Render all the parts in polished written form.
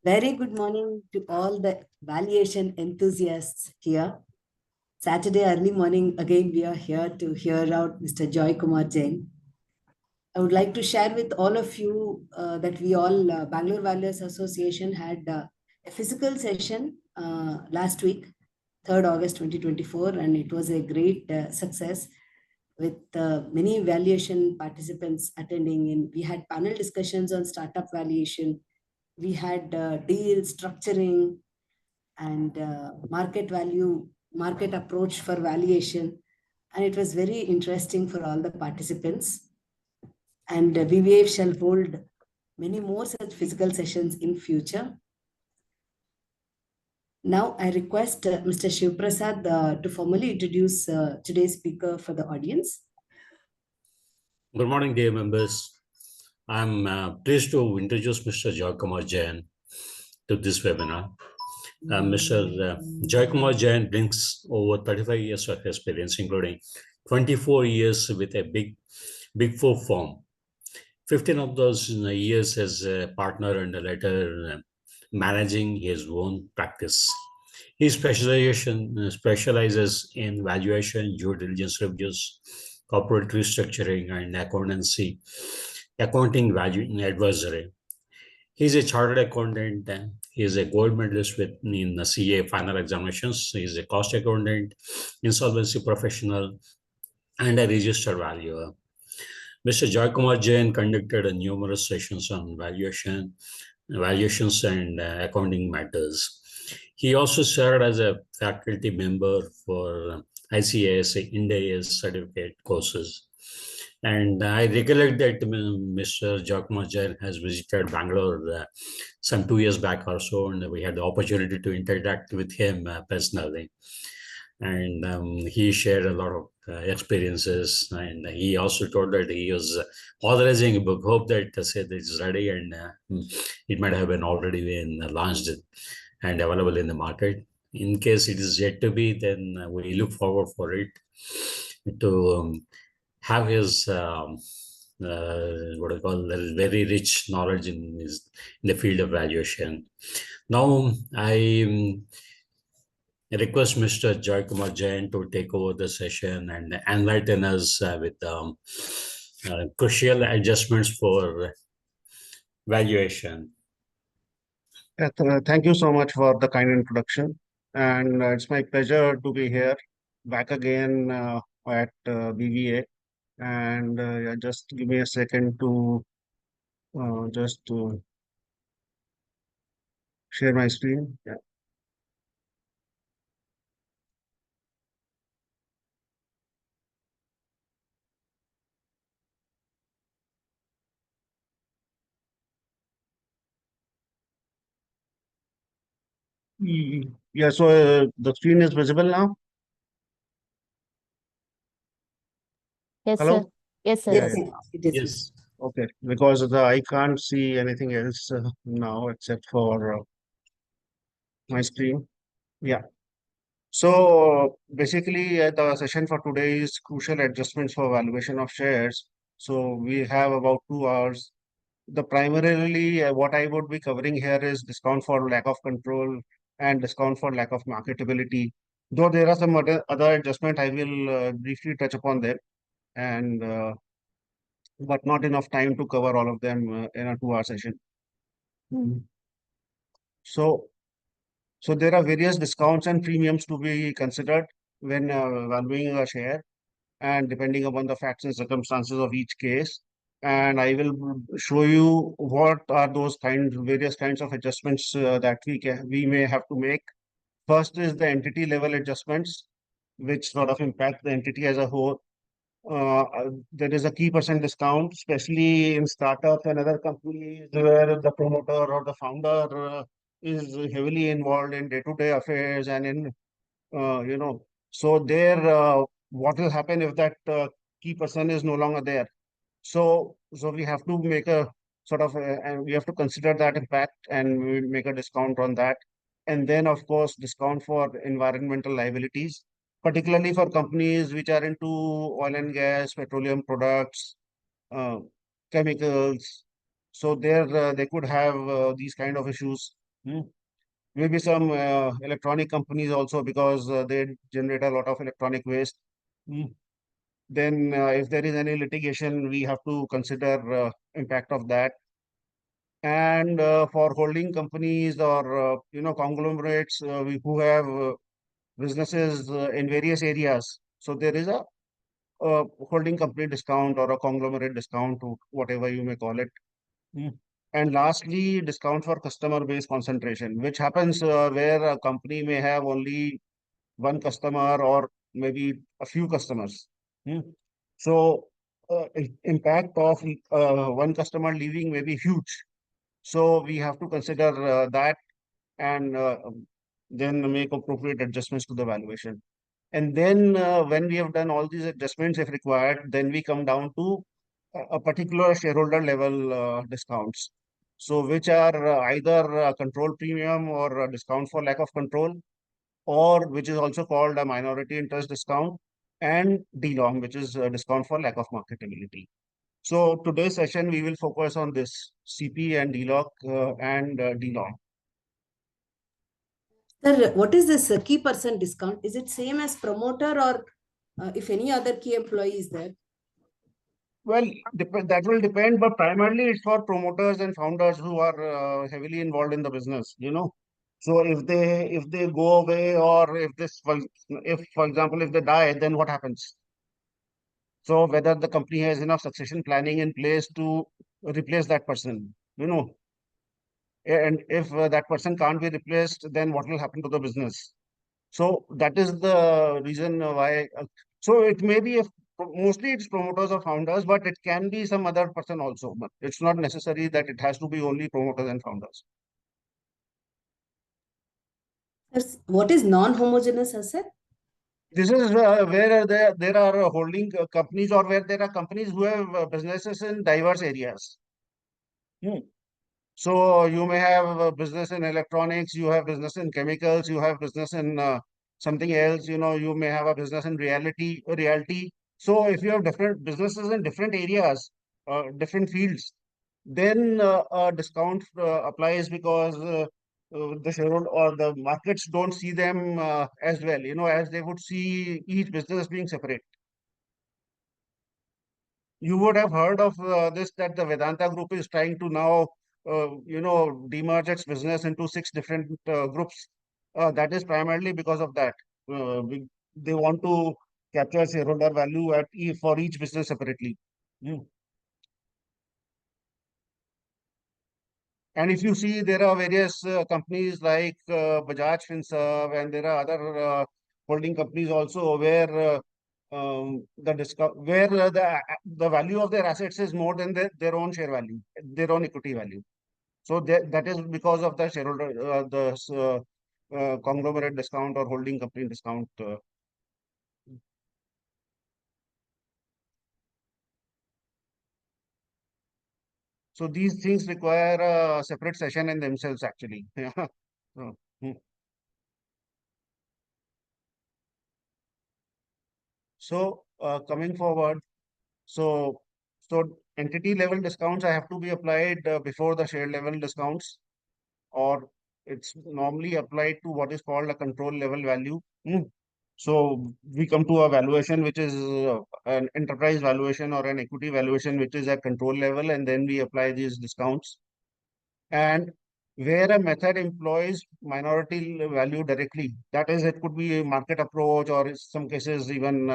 Very good morning to all the valuation enthusiasts here. Saturday early morning, again, we are here to hear out Mr. Joy Kumar Jain. I would like to share with all of you that we all, Bangalore Valuers Association, had a physical session last week, 3rd August 2024, and it was a great success with many valuation participants attending. And we had panel discussions on startup valuation. We had deal structuring and market approach for valuation. And it was very interesting for all the participants. And VVA shall hold many more such physical sessions in future. Now I request Mr. Shiv Prasad to formally introduce today's speaker for the audience. Good morning, dear members. I'm pleased to introduce Mr. Joy Kumar Jain to this webinar. Mr. Joy Kumar Jain brings over 35 years of experience, including 24 years with a big four firm. 15 of those years as a partner and later managing his own practice. His specializes in valuation, due diligence reviews, corporate restructuring, and accounting value advisory. He's a chartered accountant. He is a gold medalist in the CA final examinations. He is a cost accountant, insolvency professional, and a registered valuer. Mr. Joy Kumar Jain conducted numerous sessions on valuations and accounting matters. He also served as a faculty member for ICAS Ind-AS certificate courses. And I recollect that Mr. Joy Kumar Jain has visited Bangalore some 2 years back or so, and we had the opportunity to interact with him personally. And he shared a lot of experiences, and he also told that he was authorizing a book. Hope that said it's ready, and it might have been already been launched and available in the market. In case it is yet to be, then we look forward for it to have his what I call very rich knowledge in the field of valuation. Now I request Mr. Joy Kumar Jain to take over the session and enlighten us with crucial adjustments for valuation. Thank you so much for the kind introduction. And it's my pleasure to be here back again at BVA. And just give me a second to just to share my screen. Yeah. Yeah, so the screen is visible now. Yes, Hello? sir. Yes, sir. Yes, Yeah, it is. Yes. Okay, because I can't see anything else now except for my screen. Yeah. So basically, the session for today is crucial adjustments for valuation of shares. So we have about 2 hours. The primarily what I would be covering here is discount for lack of control and discount for lack of marketability. Though there are some other adjustment, I will briefly touch upon them, and but not enough time to cover all of them in a 2 hour session. So So there are various discounts and premiums to be considered when valuing a share, and depending upon the facts and circumstances of each case. And I will show you what are those various kinds of adjustments that we may have to make. First is the entity level adjustments, which sort of impact the entity as a whole. There is a key percent discount, especially in startups and other companies where the promoter or the founder is heavily involved in day-to-day affairs and in, so there, what will happen if that key person is no longer there? So we have to make a sort of, and we have to consider that impact, and we make a discount on that. And then, of course, discount for environmental liabilities, particularly for companies which are into oil and gas, petroleum products, uh, chemicals. So there, they could have these kind of issues. Hmm. Maybe some electronic companies also, because they generate a lot of electronic waste. Hmm. Then if there is any litigation, we have to consider impact of that. And for holding companies or conglomerates who have businesses in various areas, so there is a holding company discount or a conglomerate discount, to whatever you may call it. Mm. And lastly, discount for customer base concentration, which happens where a company may have only one customer or maybe a few customers. Mm. So, impact of one customer leaving may be huge. So we have to consider that, and then make appropriate adjustments to the valuation. And then when we have done all these adjustments, if required, then we come down to a particular shareholder level discounts. So which are either a control premium or a discount for lack of control, or which is also called a minority interest discount, and DLOM, which is a discount for lack of marketability. So today's session, we will focus on this CP and DLOC and DLOM. Sir, what is this key person discount? Is it same as promoter, or if any other key employee is there? Well, that will depend, but primarily it's for promoters and founders who are heavily involved in the business, So if they go away, or if for example if they die, then what happens? So whether the company has enough succession planning in place to replace that person, and if that person can't be replaced, then what will happen to the business? So that is the reason why. So it may be, mostly it's promoters or founders, but it can be some other person also. But it's not necessary that it has to be only promoters and founders. What is non-homogeneous asset? This is where there are holding companies, or where there are companies who have businesses in diverse areas. Hmm. So you may have a business in electronics, you have business in chemicals, you have business in something else, you may have a business in reality. So if you have different businesses in different areas, different fields, then a discount applies, because the shareholder or the markets don't see them as well, as they would see each business being separate. You would have heard of this, that the Vedanta group is trying to now, demerge its business into 6 different groups. That is primarily because of that. They want to capture shareholder value for each business separately. Mm. And if you see, there are various companies like Bajaj Finserv, and there are other holding companies also, where the value of their assets is more than their own share value, their own equity value. So that is because of the shareholder, conglomerate discount or holding company discount. So these things require a separate session in themselves, actually. Yeah. So, hmm. So coming forward, so entity level discounts I have to be applied before the share level discounts, or it's normally applied to what is called a control level value. Hmm. So we come to a valuation which is an enterprise valuation or an equity valuation, which is at control level, and then we apply these discounts. And where a method employs minority value directly, that is, it could be a market approach, or in some cases even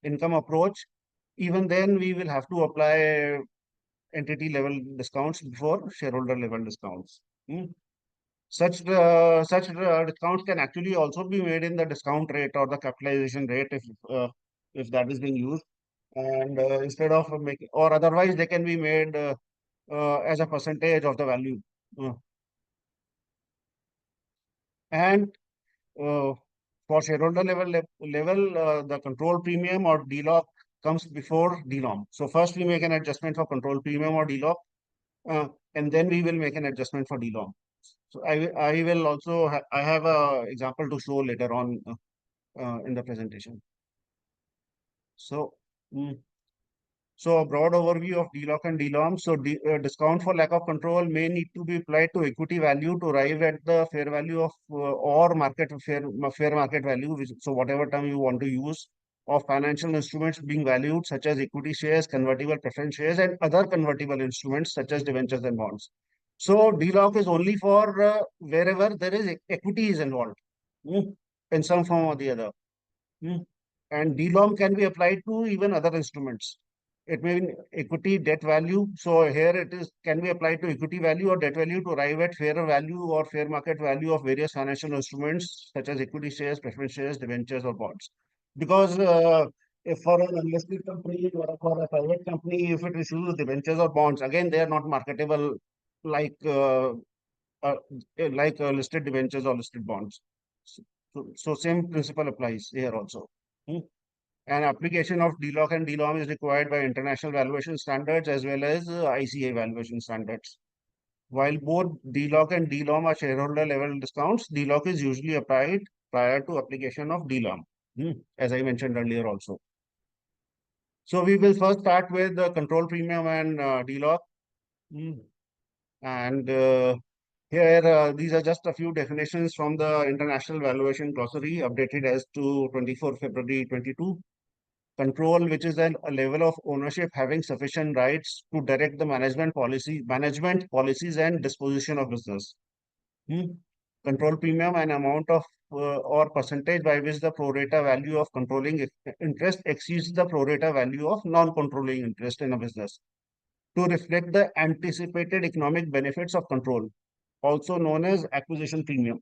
income approach, even then we will have to apply entity level discounts before shareholder level discounts. Hmm. Such discounts can actually also be made in the discount rate or the capitalization rate, if that is being used, and instead of making, or otherwise they can be made as a percentage of the value. Uh, and for shareholder level, the control premium or DLOC comes before DLOM. So first we make an adjustment for control premium or DLOC, and then we will make an adjustment for DLOM. So I will also I have a example to show later on in the presentation. So, mm, So a broad overview of DLOC and DLOM. So discount for lack of control may need to be applied to equity value to arrive at the fair value of or fair market value. So whatever term you want to use of financial instruments being valued, such as equity shares, convertible preference shares, and other convertible instruments such as debentures and bonds. So DLOC is only for wherever there is equity is involved in some form or the other. And DLOM can be applied to even other instruments. It may be equity, debt value. So here it is can be applied to equity value or debt value to arrive at fair value or fair market value of various financial instruments such as equity shares, preference shares, debentures, or bonds. Because if for an unlisted company or for a private company, if it issues debentures or bonds, again they are not marketable like uh, listed debentures or listed bonds. So same principle applies here also. An application of DLOC and DLOM is required by international valuation standards as well as ICA valuation standards. While both DLOC and DLOM are shareholder level discounts, DLOC is usually applied prior to application of DLOM, as I mentioned earlier also. So we will first start with the control premium and DLOC. And here, these are just a few definitions from the International Valuation Glossary updated as to 24 February 22. Control, which is a level of ownership having sufficient rights to direct the management policies and disposition of business. Control premium, an amount of or percentage by which the pro rata value of controlling interest exceeds the pro rata value of non-controlling interest in a business to reflect the anticipated economic benefits of control, also known as acquisition premium.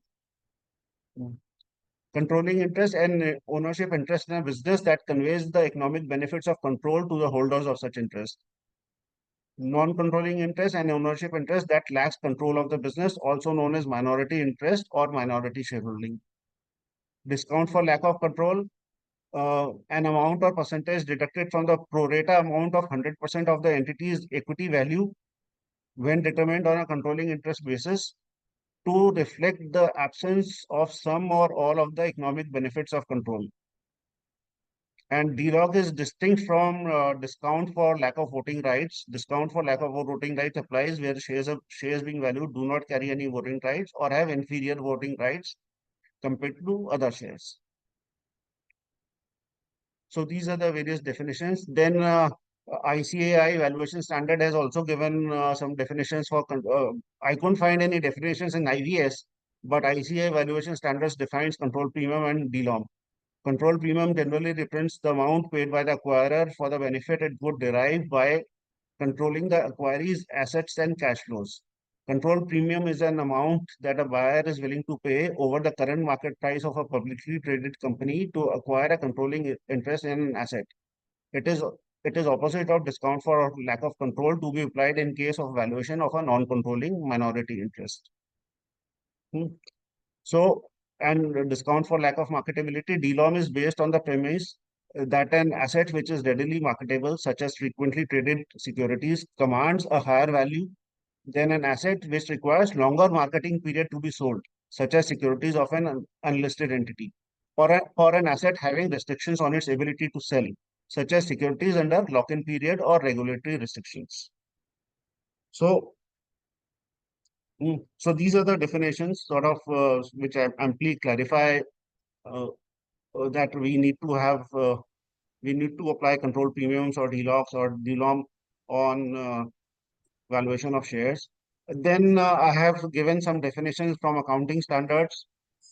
Controlling interest and ownership interest in a business that conveys the economic benefits of control to the holders of such interest. Non-controlling interest and ownership interest that lacks control of the business, also known as minority interest or minority shareholding. Discount for lack of control, an amount or percentage deducted from the pro rata amount of 100% of the entity's equity value when determined on a controlling interest basis to reflect the absence of some or all of the economic benefits of control. And DLOC is distinct from discount for lack of voting rights. Discount for lack of voting rights applies where shares being valued do not carry any voting rights or have inferior voting rights compared to other shares. So these are the various definitions. Then ICAI valuation standard has also given some definitions for. I couldn't find any definitions in IVS, but ICAI valuation standards defines control premium and DLOM. Control premium generally represents the amount paid by the acquirer for the benefit it would derive by controlling the acquiree's assets and cash flows. Control premium is an amount that a buyer is willing to pay over the current market price of a publicly traded company to acquire a controlling interest in an asset. It is opposite of discount for lack of control to be applied in case of valuation of a non-controlling minority interest. So, and discount for lack of marketability, DLOM is based on the premise that an asset which is readily marketable, such as frequently traded securities, commands a higher value than an asset which requires longer marketing period to be sold, such as securities of an unlisted entity, or an asset having restrictions on its ability to sell, such as securities under lock-in period or regulatory restrictions. So, so these are the definitions sort of which I amply clarify that we need to apply control premiums or DLOCs or DLOM on valuation of shares. Then I have given some definitions from accounting standards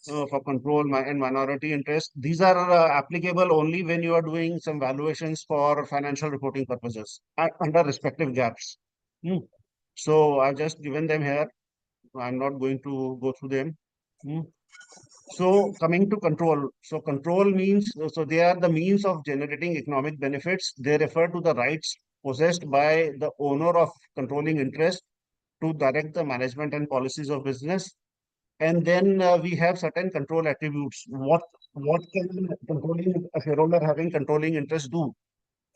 for control and minority interest. These are applicable only when you are doing some valuations for financial reporting purposes under respective gaps. So I've just given them here. I'm not going to go through them. So coming to control. So control means, so they are the means of generating economic benefits. They refer to the rights possessed by the owner of controlling interest to direct the management and policies of business. And then we have certain control attributes. What can controlling a shareholder having controlling interest do?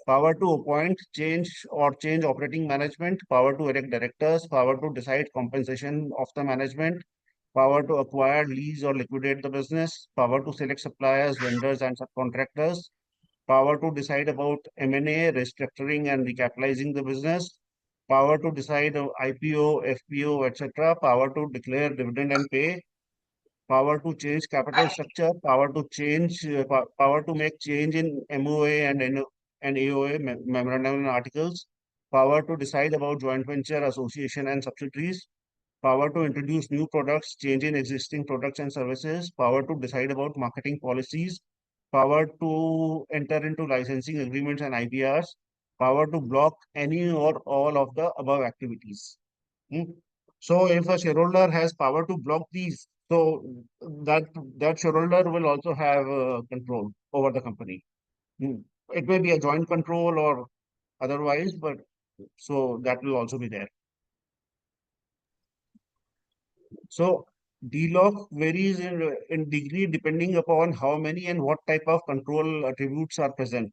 Power to appoint, change operating management, power to elect directors, power to decide compensation of the management, power to acquire, lease, or liquidate the business, power to select suppliers, vendors, and subcontractors, power to decide about M&A, restructuring and recapitalizing the business, power to decide of IPO, FPO, etc., power to declare dividend and pay, power to change capital structure, power to change, power to make change in MOA and and AOA, memorandum and articles, power to decide about joint venture, association and subsidiaries, power to introduce new products, change in existing products and services, power to decide about marketing policies, power to enter into licensing agreements and IPRs, power to block any or all of the above activities. Hmm. So if a shareholder has power to block these, so that that shareholder will also have control over the company. Hmm. It may be a joint control or otherwise, but so that will also be there. So DLOC varies in degree depending upon how many and what type of control attributes are present.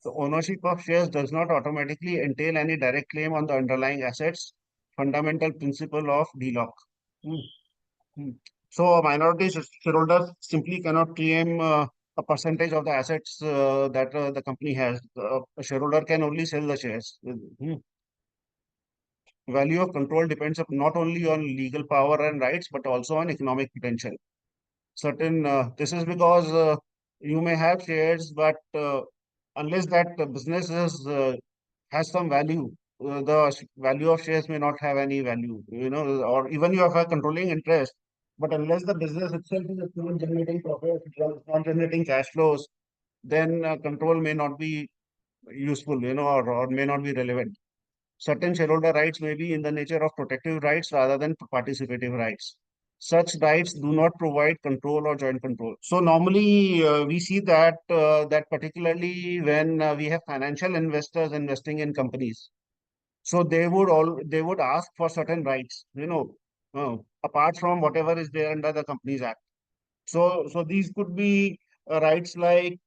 The ownership of shares does not automatically entail any direct claim on the underlying assets, fundamental principle of DLOC. Hmm. Hmm. So minority shareholders simply cannot claim a percentage of the assets that the company has. A shareholder can only sell the shares. Hmm. Value of control depends not only on legal power and rights, but also on economic potential. This is because you may have shares, but unless that business has some value, the value of shares may not have any value, or even you have a controlling interest, but unless the business itself is not generating profit, not generating cash flows, then control may not be useful, or may not be relevant. Certain shareholder rights may be in the nature of protective rights rather than participative rights. Such rights do not provide control or joint control. So normally we see that that particularly when we have financial investors investing in companies, so they would ask for certain rights, apart from whatever is there under the Companies Act. So these could be rights like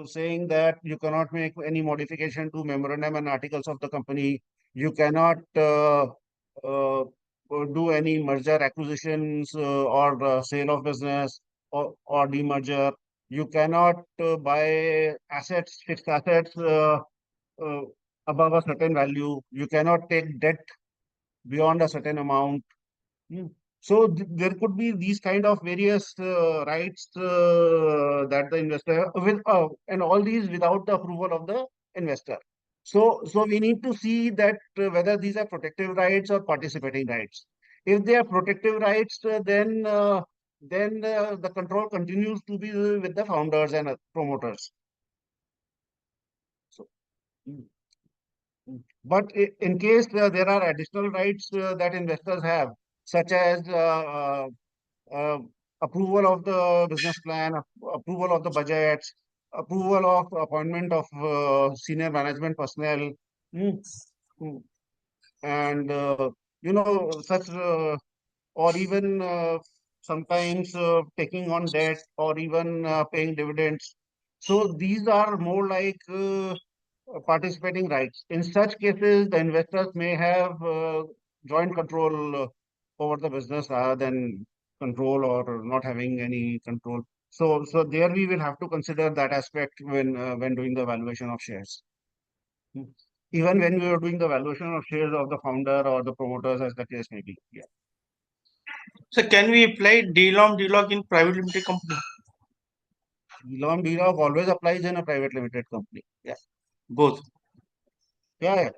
saying that you cannot make any modification to memorandum and articles of the company. You cannot uh, do any merger acquisitions or sale of business or demerger. You cannot buy assets, fixed assets uh, above a certain value. You cannot take debt beyond a certain amount. Hmm. So there could be these kind of various rights that the investor and all these without the approval of the investor. So we need to see that whether these are protective rights or participating rights. If they are protective rights, then the control continues to be with the founders and promoters. So, mm, but in case there are additional rights that investors have, such as uh, approval of the business plan, approval of the budgets, approval of appointment of senior management personnel, mm, mm, and such, or even sometimes taking on debt or even paying dividends. So these are more like participating rights. In such cases, the investors may have joint control over the business rather than control or not having any control. So there we will have to consider that aspect when doing the valuation of shares. Hmm. Even when we are doing the valuation of shares of the founder or the promoters, as the case may be. Yeah. So can we apply DLOM in private limited company? DLOM always applies in a private limited company. Yeah. Both. Yeah.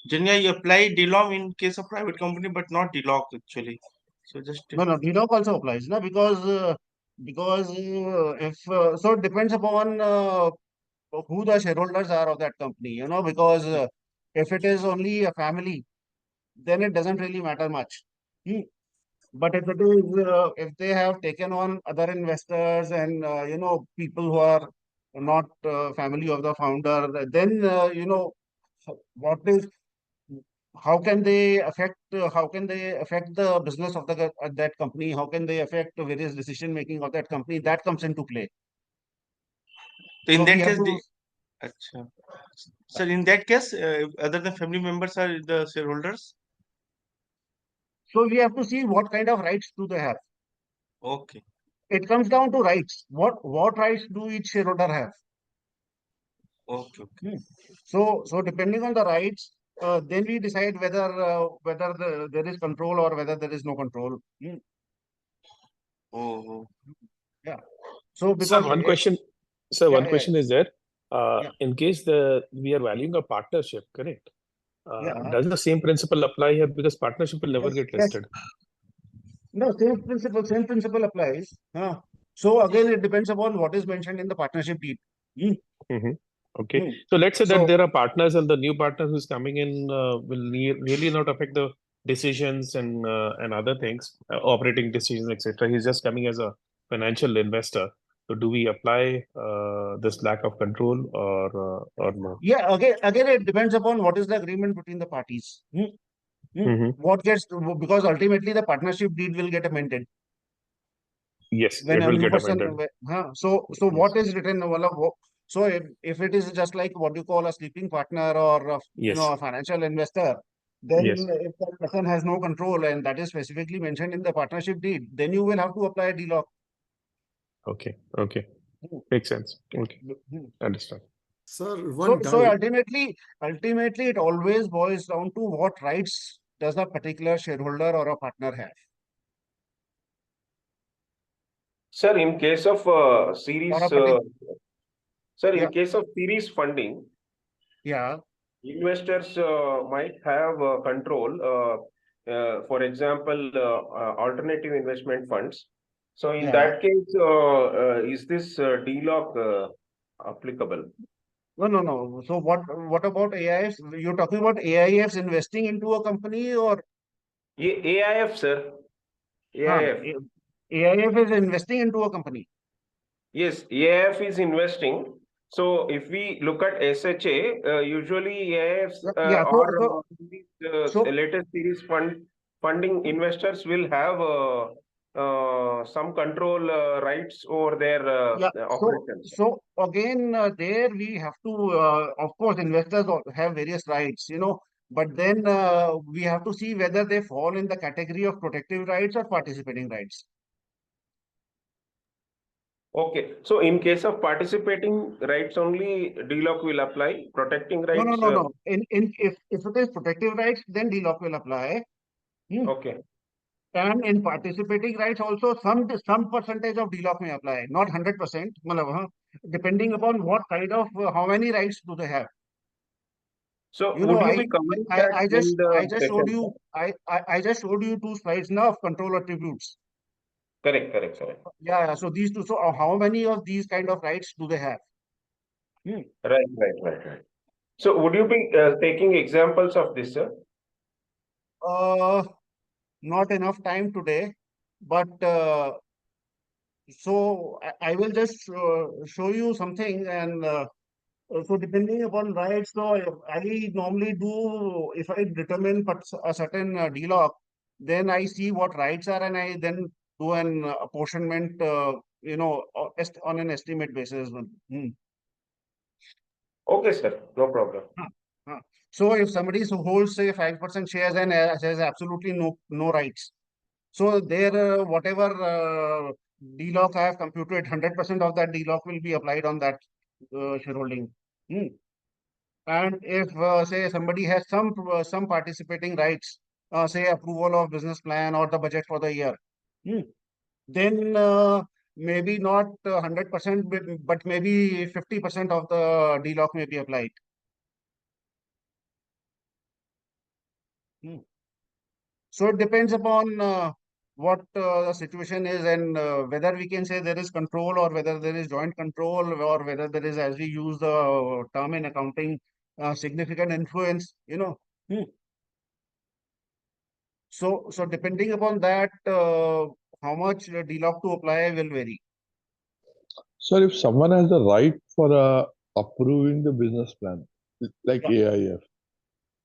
Generally, you apply DLOM in case of private company, but not DLOC actually. So just No, DDoC also applies, no, because if so, it depends upon who the shareholders are of that company, because if it is only a family, then it doesn't really matter much. Hmm. But if it is, if they have taken on other investors and people who are not family of the founder, then what is how can they affect the business of that company, how can they affect the various decision making of that company, that comes into play. so in So we that have case, to Acha. So in that case, other than family members are the shareholders. so we have to see what kind of rights do they have. Okay. It comes down to rights. What rights do each shareholder have? Okay. Okay. So depending on the rights, then we decide whether there is control or whether there is no control. Oh. Yeah. So Sir, because one question. Sir, yeah, one yeah, question is there. yeah, In case we are valuing a partnership, correct? yeah. Does the same principle apply here? Because partnership will never Yes, get yes. listed. No, same principle applies. So again, it depends upon what is mentioned in the partnership deed. Hmm, Hmm. Okay. hmm. So let's say that So there are partners and the new partner who's coming in will really not affect the decisions and other things, operating decisions, etc. He's just coming as a financial investor. So do we apply this lack of control or no? yeah, again, it depends upon what is the agreement between the parties. Hmm. What gets because ultimately the partnership deed will get amended Yes, when it a will new get person. amended. So Yes. what is written? So if it is just like what you call a sleeping partner or Yes. a financial investor, then Yes. if that person has no control and that is specifically mentioned in the partnership deed, then you will have to apply a delock. Okay. Okay. Hmm, Makes sense. Okay. hmm. Understand. Sir, So one so doubt. ultimately it always boils down to what rights does a particular shareholder or a partner have. Sir, in case of Or series, a particular, sir, yeah, in case of series funding, yeah, investors might have control. For example, alternative investment funds. So, in yeah. that case, is this DLOC applicable? No. So what about AIFs? You're talking about AIFs investing into a company or AIF, sir. AIF. AIF is investing into a company. Yes, AIF is investing. So, if we look at SHA, usually AIFs Yeah. or these So latest series funding investors will have some control rights over their yeah. operations. So again, there we have to, of course, investors have various rights, but then we have to see whether they fall in the category of protective rights or participating rights. Okay, so in case of participating rights only, DLOC will apply. Protecting rights. No. If it is protective rights, then DLOC will apply. Okay. And in participating rights also, some percentage of DLOC may apply, not 100%, depending upon what kind of, how many rights do they have. So would you be covering that in I the just showed session, you, sir? I just showed you two slides now of control attributes. Correct. Yeah. So these two, so how many of these kind of rights do they have? Right. So would you be taking examples of this, sir? Not enough time today, but so I will just show you something and so depending upon rights, so I normally do, if I determine a certain DLOC, then I see what rights are and I then do an apportionment, on an estimate basis. Okay, sir. No problem. Huh, huh. So if somebody holds say 5% shares and has absolutely no rights, so there whatever DLOC I have computed, 100% of that DLOC will be applied on that shareholding. Hmm. And if say somebody has some participating rights, say approval of business plan or the budget for the year, then maybe not 100%, but maybe 50% of the DLOC may be applied. So it depends upon what the situation is and whether we can say there is control or whether there is joint control or whether there is, as we use the term in accounting, significant influence. Hmm. So depending upon that, how much DLOC to apply will vary. Sir, if someone has the right for approving the business plan, like Yeah. AIF,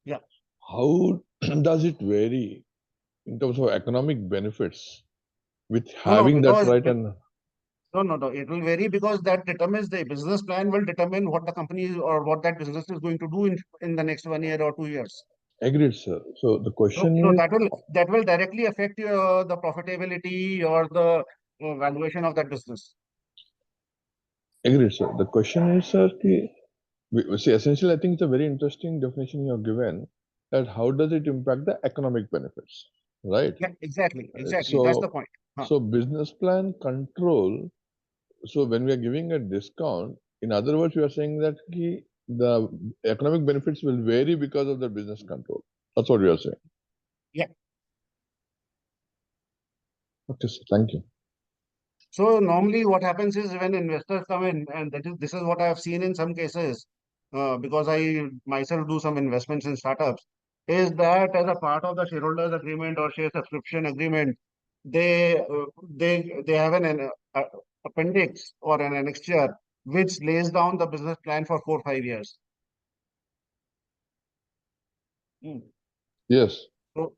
Yeah. how does it vary in terms of economic benefits with No, having that because right? And no. It will vary because that determines the business plan will determine what the company or what that business is going to do in the next 1 year or 2 years. agreed, sir. So the question So is, that will directly affect the profitability or the valuation of that business. agreed, sir. The question is, sir, See, essentially, I think it's a very interesting definition you have given, that how does it impact the economic benefits, right? Yeah, exactly. That's the point. So business plan control. So when we are giving a discount, in other words, we are saying that the economic benefits will vary because of the business control. That's what we are saying. Yeah. Okay, sir. Thank you. So normally what happens is when investors come in, and this is what I have seen in some cases, because I myself do some investments in startups, is that as a part of the shareholders agreement or share subscription agreement, they have an appendix or an annexure which lays down the business plan for 4 or 5 years. Yes. So,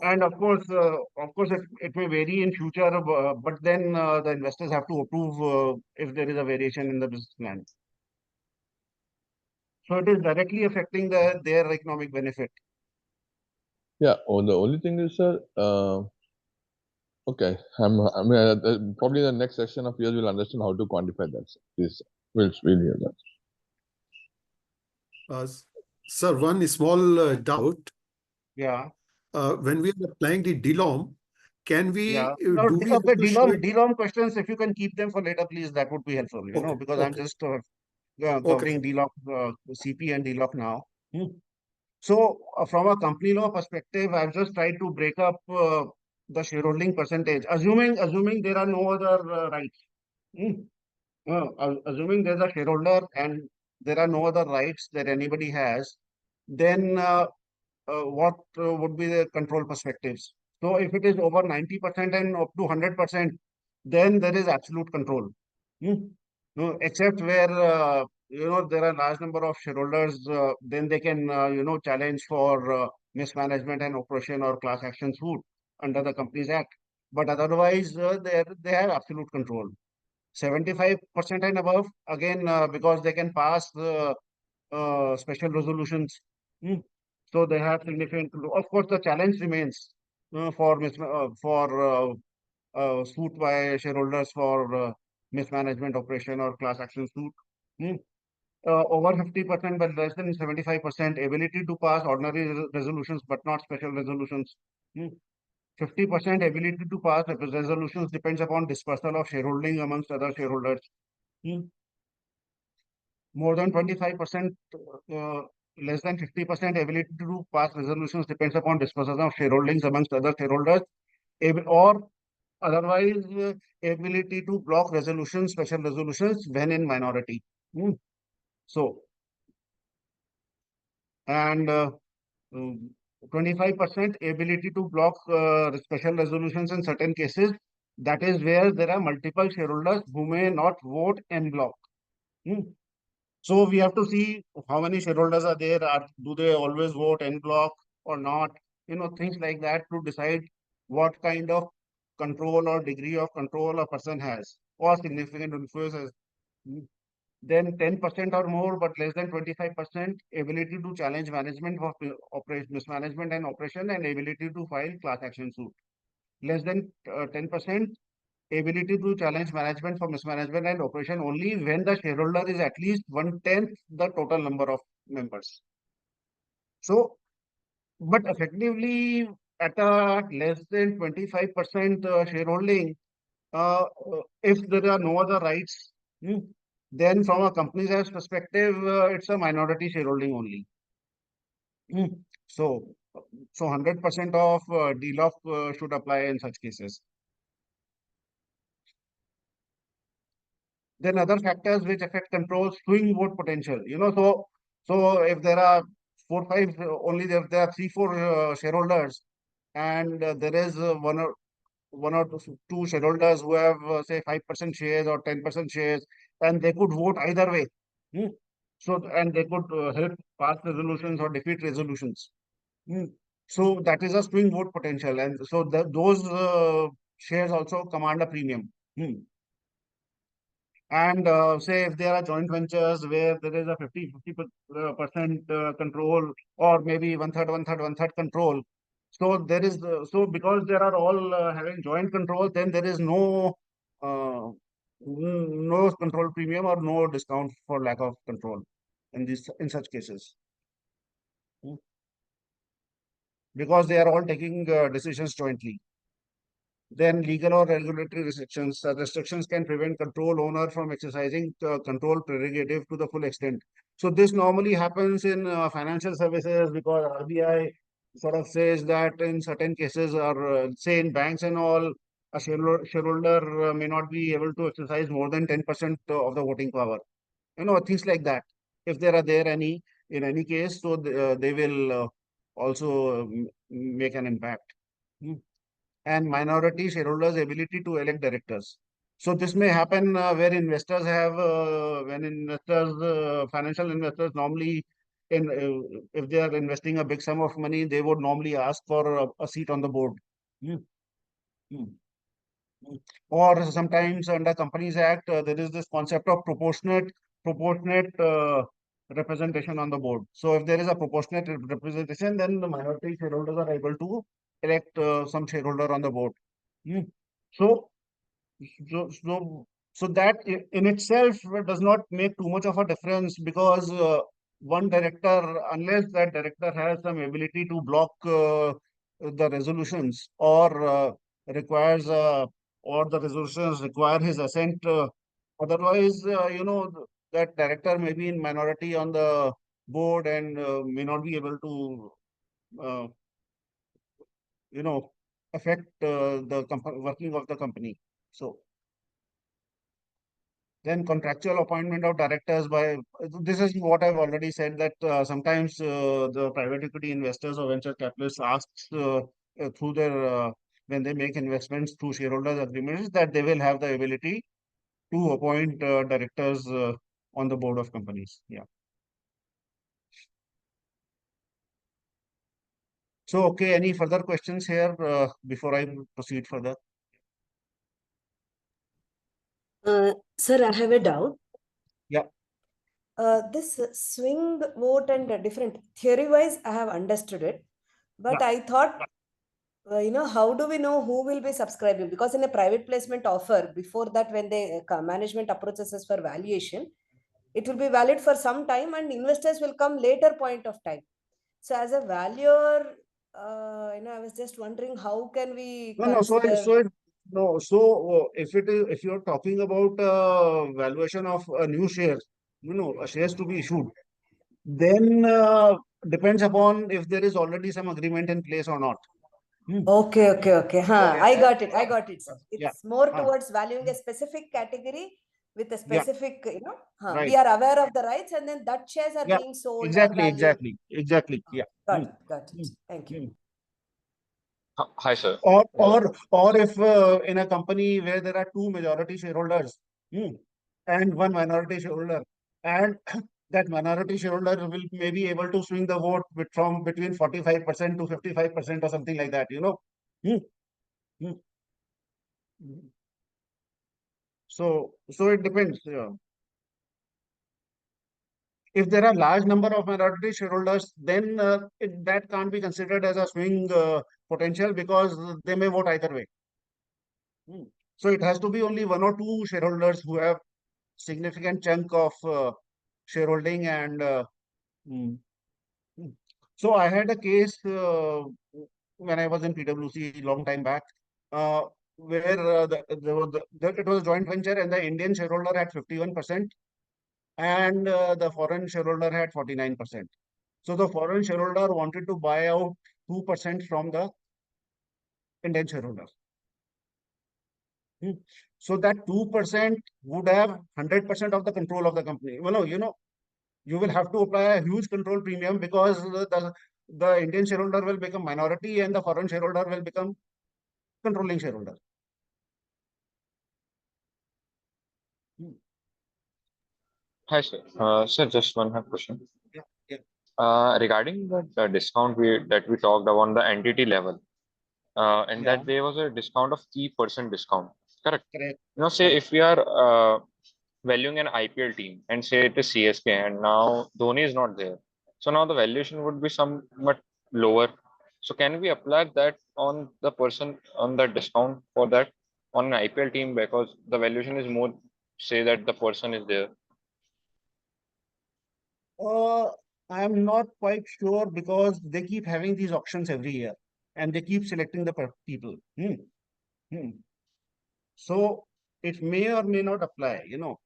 and of course, it may vary in future, but then the investors have to approve if there is a variation in the business plan. So it is directly affecting their economic benefit. Yeah. Oh, the only thing is, sir. Okay. Probably the next section of yours will understand how to quantify that. Sir. Please, we'll hear that. Sir, one small doubt. Yeah. When we are applying the DLOM, can we Yeah. do No, we have to show it? DLOM questions, if you can keep them for later, please, that would be helpful, Okay, because I'm okay. just covering DLOC, CP and DLOC now. So from a company law perspective, I've just tried to break up the shareholding percentage, assuming there are no other rights. Assuming there's a shareholder and there are no other rights that anybody has, then what would be the control perspectives? So if it is over 90% and up to 100%, then there is absolute control. No, except where there are large number of shareholders, then they can challenge for mismanagement and operation or class action suit under the Companies Act. But otherwise, they have absolute control. 75% and above, again, because they can pass special resolutions. So they have significant. Of course, the challenge remains for suit by shareholders for mismanagement operation or class action suit. Over 50% but less than 75% ability to pass ordinary resolutions but not special resolutions. 50% ability to pass resolutions depends upon dispersal of shareholding amongst other shareholders. More than 25%, less than 50% ability to pass resolutions depends upon dispersal of shareholdings amongst other shareholders, or otherwise ability to block resolutions, special resolutions when in minority. So, and 25% ability to block special resolutions in certain cases. That is where there are multiple shareholders who may not vote en bloc. So we have to see how many shareholders are there. Do they always vote en bloc or not? Things like that to decide what kind of control or degree of control a person has or significant influence has. Then 10% or more, but less than 25% ability to challenge management of operation, mismanagement and operation, and ability to file class action suit. Less than 10% ability to challenge management for mismanagement and operation only when the shareholder is at least 1/10 the total number of members. So, but effectively at a less than 25% shareholding, if there are no other rights, then from a company's perspective, it's a minority shareholding only. So 100% of DLOF should apply in such cases. Then other factors which affect control, swing vote potential. So if there are 4, 5, only if there are 3, 4 shareholders, and there is one or two shareholders who have say 5% shares or 10% shares, and they could vote either way. So and they could help pass resolutions or defeat resolutions. So that is a swing vote potential, and so those shares also command a premium. And say if there are joint ventures where there is a 50% control, or maybe 1/3, 1/3, 1/3 control. So there is because they are all having joint control, then there is no no control premium or no discount for lack of control in such cases. Because they are all taking decisions jointly. Then legal or regulatory restrictions. Restrictions can prevent control owner from exercising control prerogative to the full extent. So this normally happens in financial services because RBI sort of says that in certain cases, or say in banks and all, a shareholder may not be able to exercise more than 10% of the voting power. Things like that. If there are any in any case, so they will also make an impact. And minority shareholders' ability to elect directors. So this may happen where investors have, when investors, financial investors normally, if they are investing a big sum of money, they would normally ask for a seat on the board. Hmm. Hmm. Or sometimes under Companies Act, there is this concept of proportionate representation on the board. So if there is a proportionate representation, then the minority shareholders are able to elect some shareholder on the board. So, so that in itself does not make too much of a difference because one director, unless that director has some ability to block the resolutions or requires or the resolutions require his assent. Otherwise, that director may be in minority on the board and may not be able to, uh, affect the working of the company. So then contractual appointment of directors by, this is what I've already said, that sometimes the private equity investors or venture capitalists asks through their, when they make investments through shareholders agreements, that they will have the ability to appoint directors on the board of companies. Yeah. So, okay, any further questions here before I proceed further? Sir, I have a doubt. Yeah. This swing vote and different theory-wise, I have understood it, but Yeah. I thought, how do we know who will be subscribing? Because in a private placement offer, before that, when the management approaches us for valuation, it will be valid for some time, and investors will come later point of time. So, as a valuer, I was just wondering how can we No, consider? if you're talking about valuation of a new share, shares to be issued, then depends upon if there is already some agreement in place or not. Okay. Huh. I got it, sir. Yeah. It's more towards valuing a specific category with a Yeah. specific, Right. we are aware of the rights, and then that shares are Yeah. being sold or Exactly. valued. Yeah. Got it. Thank you. Hi, sir. Or if in a company where there are two majority shareholders and one minority shareholder, and that minority shareholder will maybe able to swing the vote from between 45% to 55% or something like that, Hmm. Hmm. So it depends. If there are large number of minority shareholders, then that can't be considered as a swing potential because they may vote either way. So it has to be only one or two shareholders who have significant chunk of shareholding and mm, mm. So I had a case when I was in PwC long time back, where it was a joint venture and the Indian shareholder had 51% and the foreign shareholder had 49%. So the foreign shareholder wanted to buy out 2% from the Indian shareholder. So that 2% would have 100% of the control of the company. Well, no, you will have to apply a huge control premium because the Indian shareholder will become minority and the foreign shareholder will become controlling shareholder. Hi, sir. Sir, just one more question. Yeah. Regarding the discount that we talked about the entity level, and Yeah. that there was a discount of 3% discount. Correct. Correct. Say if we are valuing an IPL team and say it is CSK and now Dhoni is not there, so now the valuation would be somewhat lower. So can we apply that on the person on the discount for that on an IPL team because the valuation is more say that the person is there? I am not quite sure because they keep having these auctions every year and they keep selecting the people. So it may or may not apply, you know.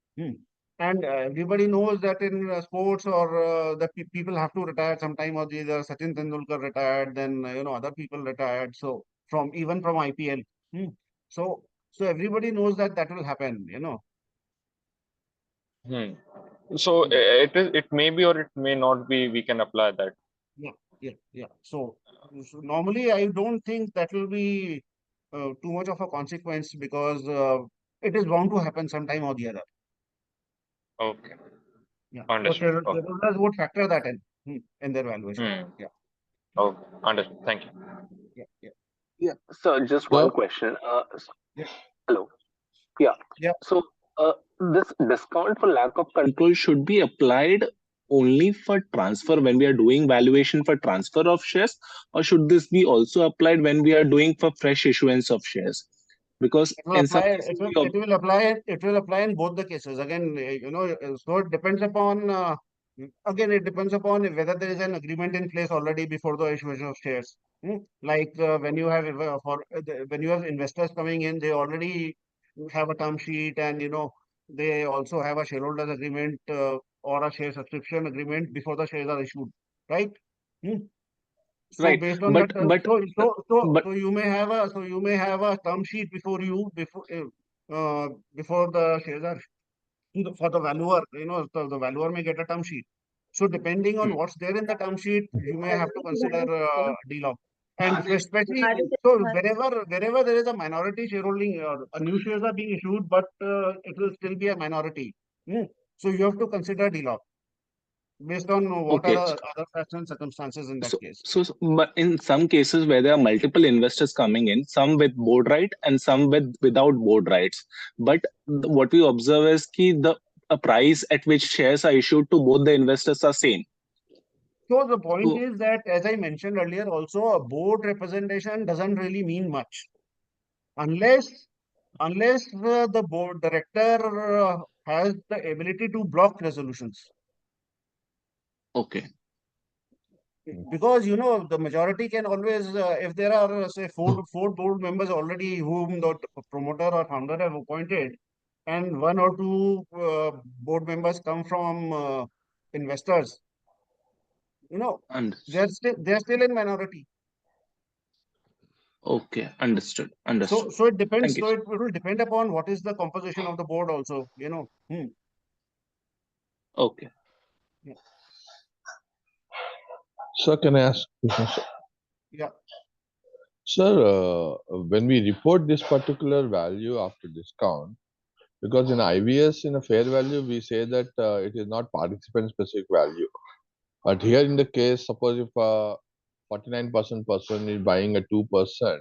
And everybody knows that in sports or the people have to retire sometime or the other. Sachin Tendulkar retired, then other people retired. So from even from IPL. So so everybody knows that that will happen, you know. So it may be or it may not be. We can apply that. Yeah. So normally I don't think that will be too much of a consequence because it is bound to happen sometime or the other. Okay, Yeah. So understood. Okay. shareholders would factor that in their valuation. Yeah. Okay, understood. Thank you. Yeah. Yeah, so just So, one question. Yeah. Hello. Yeah. Yeah. So, this discount for lack of control should be applied only for transfer when we are doing valuation for transfer of shares, or should this be also applied when we are doing for fresh issuance of shares? Because It will in some apply. cases, It will apply in both the cases. Again, so it depends upon. Again, it depends upon whether there is an agreement in place already before the issuance of shares. Like when you have when you have investors coming in, they already have a term sheet, and they also have a shareholders agreement or a share subscription agreement before the shares are issued, right? So right? based on that, But so you may have a term sheet before the shares are for the valuer. The valuer may get a term sheet. So depending on what's there in the term sheet, you may have to consider delock. And especially so wherever there is a minority shareholding, new shares are being issued, but it will still be a minority. So you have to consider delock based on what are okay. the other facts and circumstances in that case. But in some cases where there are multiple investors coming in, some with board right and some without board rights, but what we observe is that the a price at which shares are issued to both the investors are same. So the point So, is that, as I mentioned earlier, also a board representation doesn't really mean much unless the board director has the ability to block resolutions. okay. Because the majority can always, if there are say four board members already whom the promoter or founder have appointed, and one or two board members come from investors, Understood. they're still in minority. Okay, understood. So Understood. so it depends. Thank you. So it will depend upon what is the composition of the board also. Okay. Yeah. sir, can I ask a question, sir? Yeah. Sir, when we report this particular value after discount, because in IVS, in a fair value, we say that it is not participant specific value. But here in the case, suppose if 49% person is buying a 2%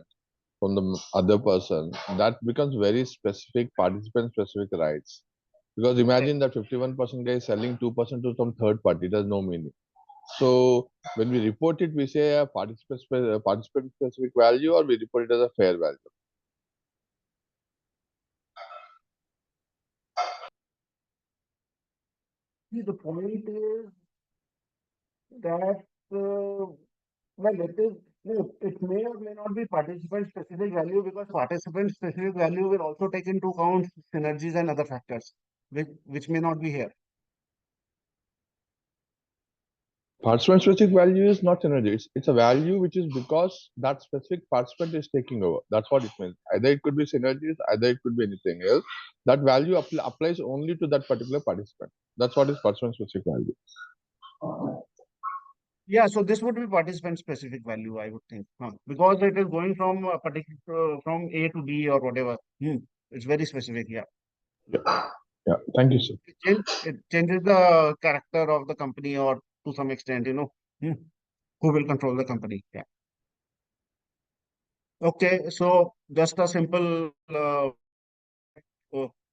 from the other person, that becomes very specific participant specific rights. Because imagine that 51% guy is selling 2% to some third party, it has no meaning. So when we report it, we say a participant specific value, or we report it as a fair value. See, the point is that well, it may or may not be participant specific value, because participant specific value will also take into account synergies and other factors which may not be here. Participant specific value is not synergy. It's a value which is because that specific participant is taking over. That's what it means. Either it could be synergies, either it could be anything else. That value applies only to that particular participant. That's what is participant specific value. Yeah, so this would be participant specific value, I would think, because it is going from a particular from A to B or whatever. It's very specific. Yeah. Yeah. Thank you, sir. It changes the character of the company, or to some extent, who will control the company. Yeah. Okay, so just a simple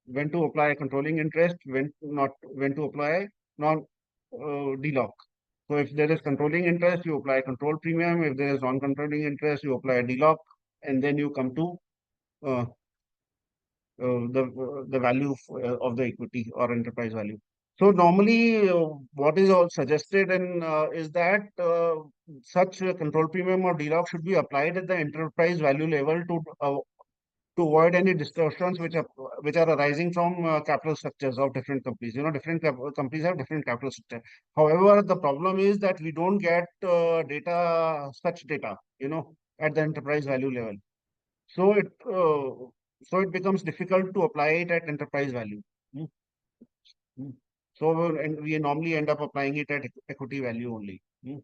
when to apply controlling interest, when to apply non delock. So if there is controlling interest, you apply control premium. If there is non-controlling interest, you apply delock, and then you come to the value of the equity or enterprise value. So normally, what is all suggested and is that such control premium or DLOC should be applied at the enterprise value level to avoid any distortions which are arising from capital structures of different companies. You know, different companies have different capital structure. However, the problem is that we don't get such data, you know, at the enterprise value level. So it becomes difficult to apply it at enterprise value. Hmm. Hmm. So and we normally end up applying it at equity value only. Hmm.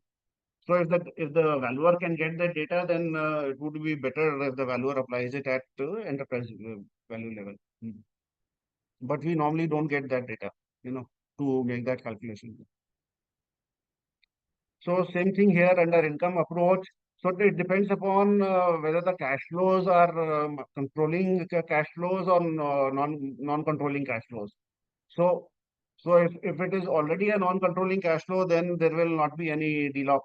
So if the valuer can get that data, then it would be better if the valuer applies it at enterprise value level. Hmm. But we normally don't get that data, you know, to make that calculation. So same thing here under income approach. So it depends upon whether the cash flows are controlling cash flows or non-controlling cash flows. So if it is already a non-controlling cash flow, then there will not be any DLOC.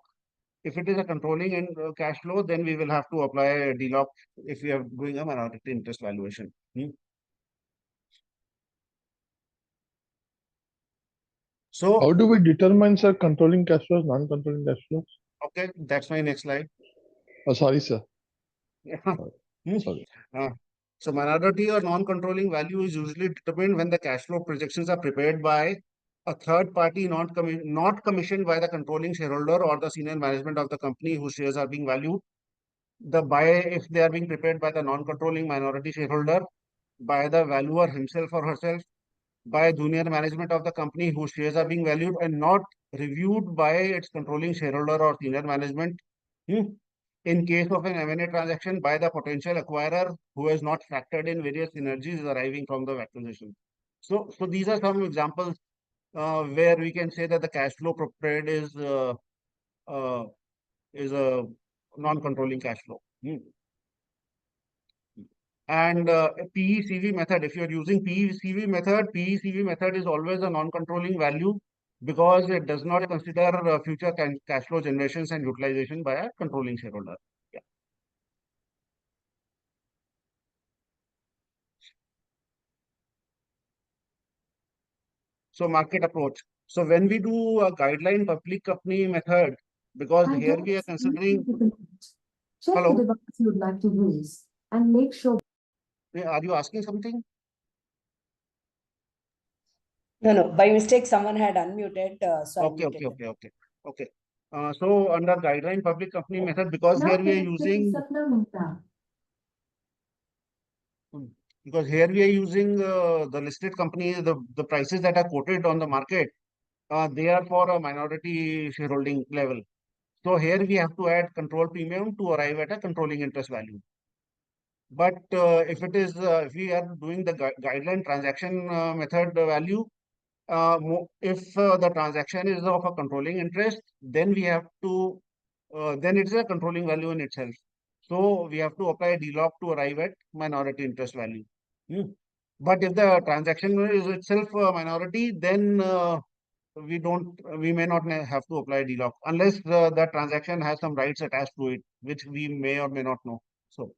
If it is a controlling cash flow, then we will have to apply a DLOC if we are doing a minority interest valuation. So how do we determine, sir, controlling cash flows, non-controlling cash flows? okay, that's my next slide. Oh, sorry, sir. Sorry. So minority or non-controlling value is usually determined when the cash flow projections are prepared by a third party not commissioned by the controlling shareholder or the senior management of the company whose shares are being valued. If they are being prepared by the non-controlling minority shareholder, by the valuer himself or herself, by junior management of the company whose shares are being valued and not reviewed by its controlling shareholder or senior management. In case of an M&A transaction, by the potential acquirer who has not factored in various synergies arriving from the acquisition. So these are some examples where we can say that the cash flow prepared is a non-controlling cash flow. And PECV method, if you're using PECV method is always a non-controlling value because it does not consider future cash flow generations and utilization by a controlling shareholder. Yeah. So market approach. So when we do a guideline public company method, because here we are considering. Check Hello? the device you would like to use and make sure. Are you asking something? No. By mistake, someone had unmuted. So Okay. I muted them. Okay. So under guideline public company method, because here we are using. Because here we are using the listed companies, the prices that are quoted on the market, they are for a minority shareholding level. So here we have to add control premium to arrive at a controlling interest value. But if we are doing the guideline transaction method value, if the transaction is of a controlling interest, then we have to, then it's a controlling value in itself. So we have to apply DLOC to arrive at minority interest value. But if the transaction is itself a minority, then we may not have to apply DLOC unless the transaction has some rights attached to it, which we may or may not know. So.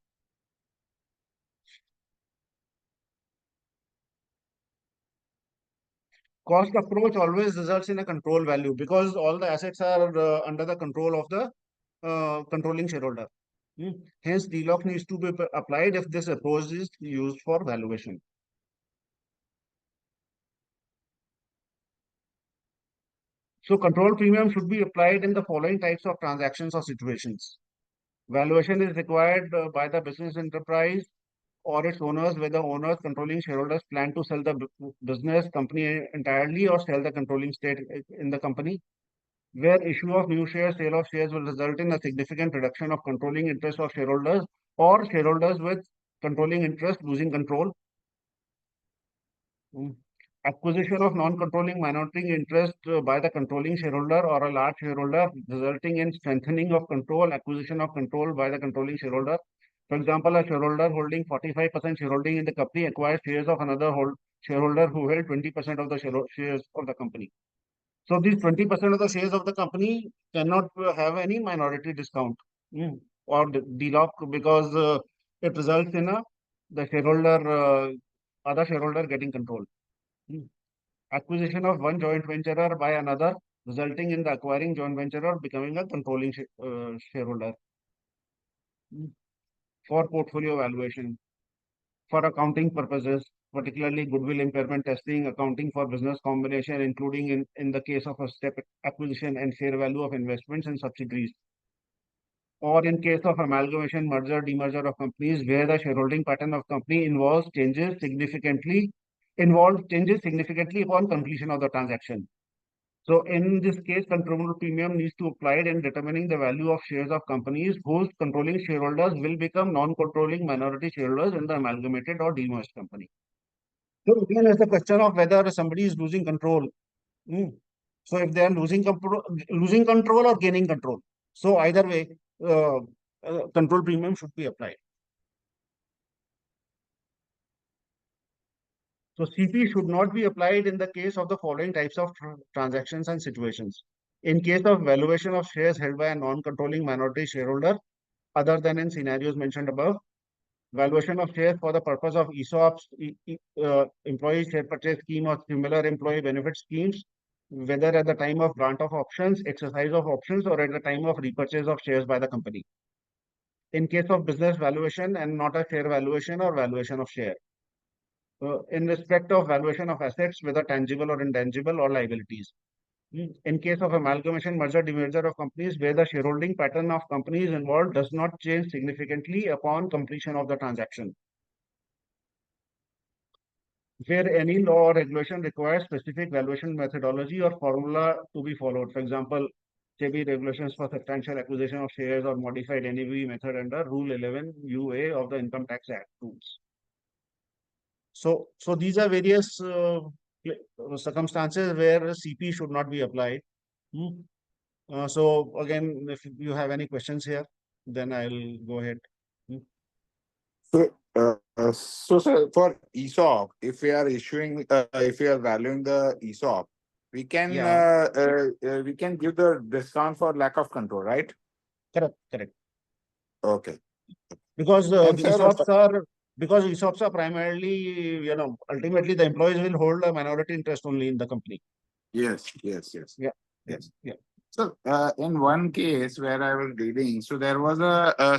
Cost approach always results in a control value because all the assets are under the control of the controlling shareholder. Hence, DLOC needs to be applied if this approach is used for valuation. So, control premium should be applied in the following types of transactions or situations. Valuation is required by the business enterprise or its owners, where the owners, controlling shareholders plan to sell the business company entirely or sell the controlling stake in the company, where issue of new shares, sale of shares will result in a significant reduction of controlling interest of shareholders or shareholders with controlling interest losing control. Acquisition of non-controlling minority interest by the controlling shareholder or a large shareholder, resulting in strengthening of control, acquisition of control by the controlling shareholder. For example, a shareholder holding 45% shareholding in the company acquires shares of another shareholder who held 20% of the shares of the company. So these 20% of the shares of the company cannot have any minority discount or DLOC because it results in the shareholder other shareholder getting control. Acquisition of one joint venturer by another, resulting in the acquiring joint venturer becoming a controlling shareholder. For portfolio valuation, for accounting purposes, particularly goodwill impairment testing, accounting for business combination, including in the case of a step acquisition and fair value of investments and subsidiaries, or in case of amalgamation, merger, demerger of companies, where the shareholding pattern of company involves changes significantly upon completion of the transaction. So in this case, control premium needs to apply in determining the value of shares of companies whose controlling shareholders will become non-controlling minority shareholders in the amalgamated or demerged company. So again, it's the question of whether somebody is losing control. So if they are losing control or gaining control. So either way, control premium should be applied. So CP should not be applied in the case of the following types of transactions and situations. In case of valuation of shares held by a non-controlling minority shareholder, other than in scenarios mentioned above, valuation of shares for the purpose of ESOPs, employee share purchase scheme or similar employee benefit schemes, whether at the time of grant of options, exercise of options, or at the time of repurchase of shares by the company. In case of business valuation and not a share valuation or valuation of share. In respect of valuation of assets, whether tangible or intangible, or liabilities. In case of amalgamation, merger, demerger of companies, where the shareholding pattern of companies involved does not change significantly upon completion of the transaction. Where any law or regulation requires specific valuation methodology or formula to be followed. For example, SEBI regulations for substantial acquisition of shares or modified NAV method under Rule 11 UA of the Income Tax Act rules. So these are various circumstances where CP should not be applied. So again, if you have any questions here, then I'll go ahead. So sir, for ESOP, if we are issuing, if we are valuing the ESOP, we can give the discount for lack of control, right? Correct. Okay. Because And sir, ESOPs are primarily, ultimately the employees will hold a minority interest only in the company. Yes. Yeah. So, in one case where I was reading, so there was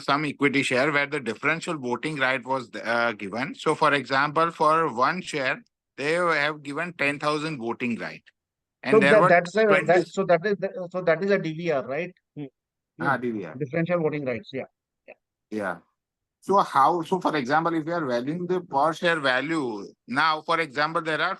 some equity share where the differential voting right was given. So, for example, for one share, they have given 10,000 voting right, and So there were that is a 20. DVR, right? DVR. Differential voting rights. Yeah. So so for example, if we are valuing the per share value, now, for example, there are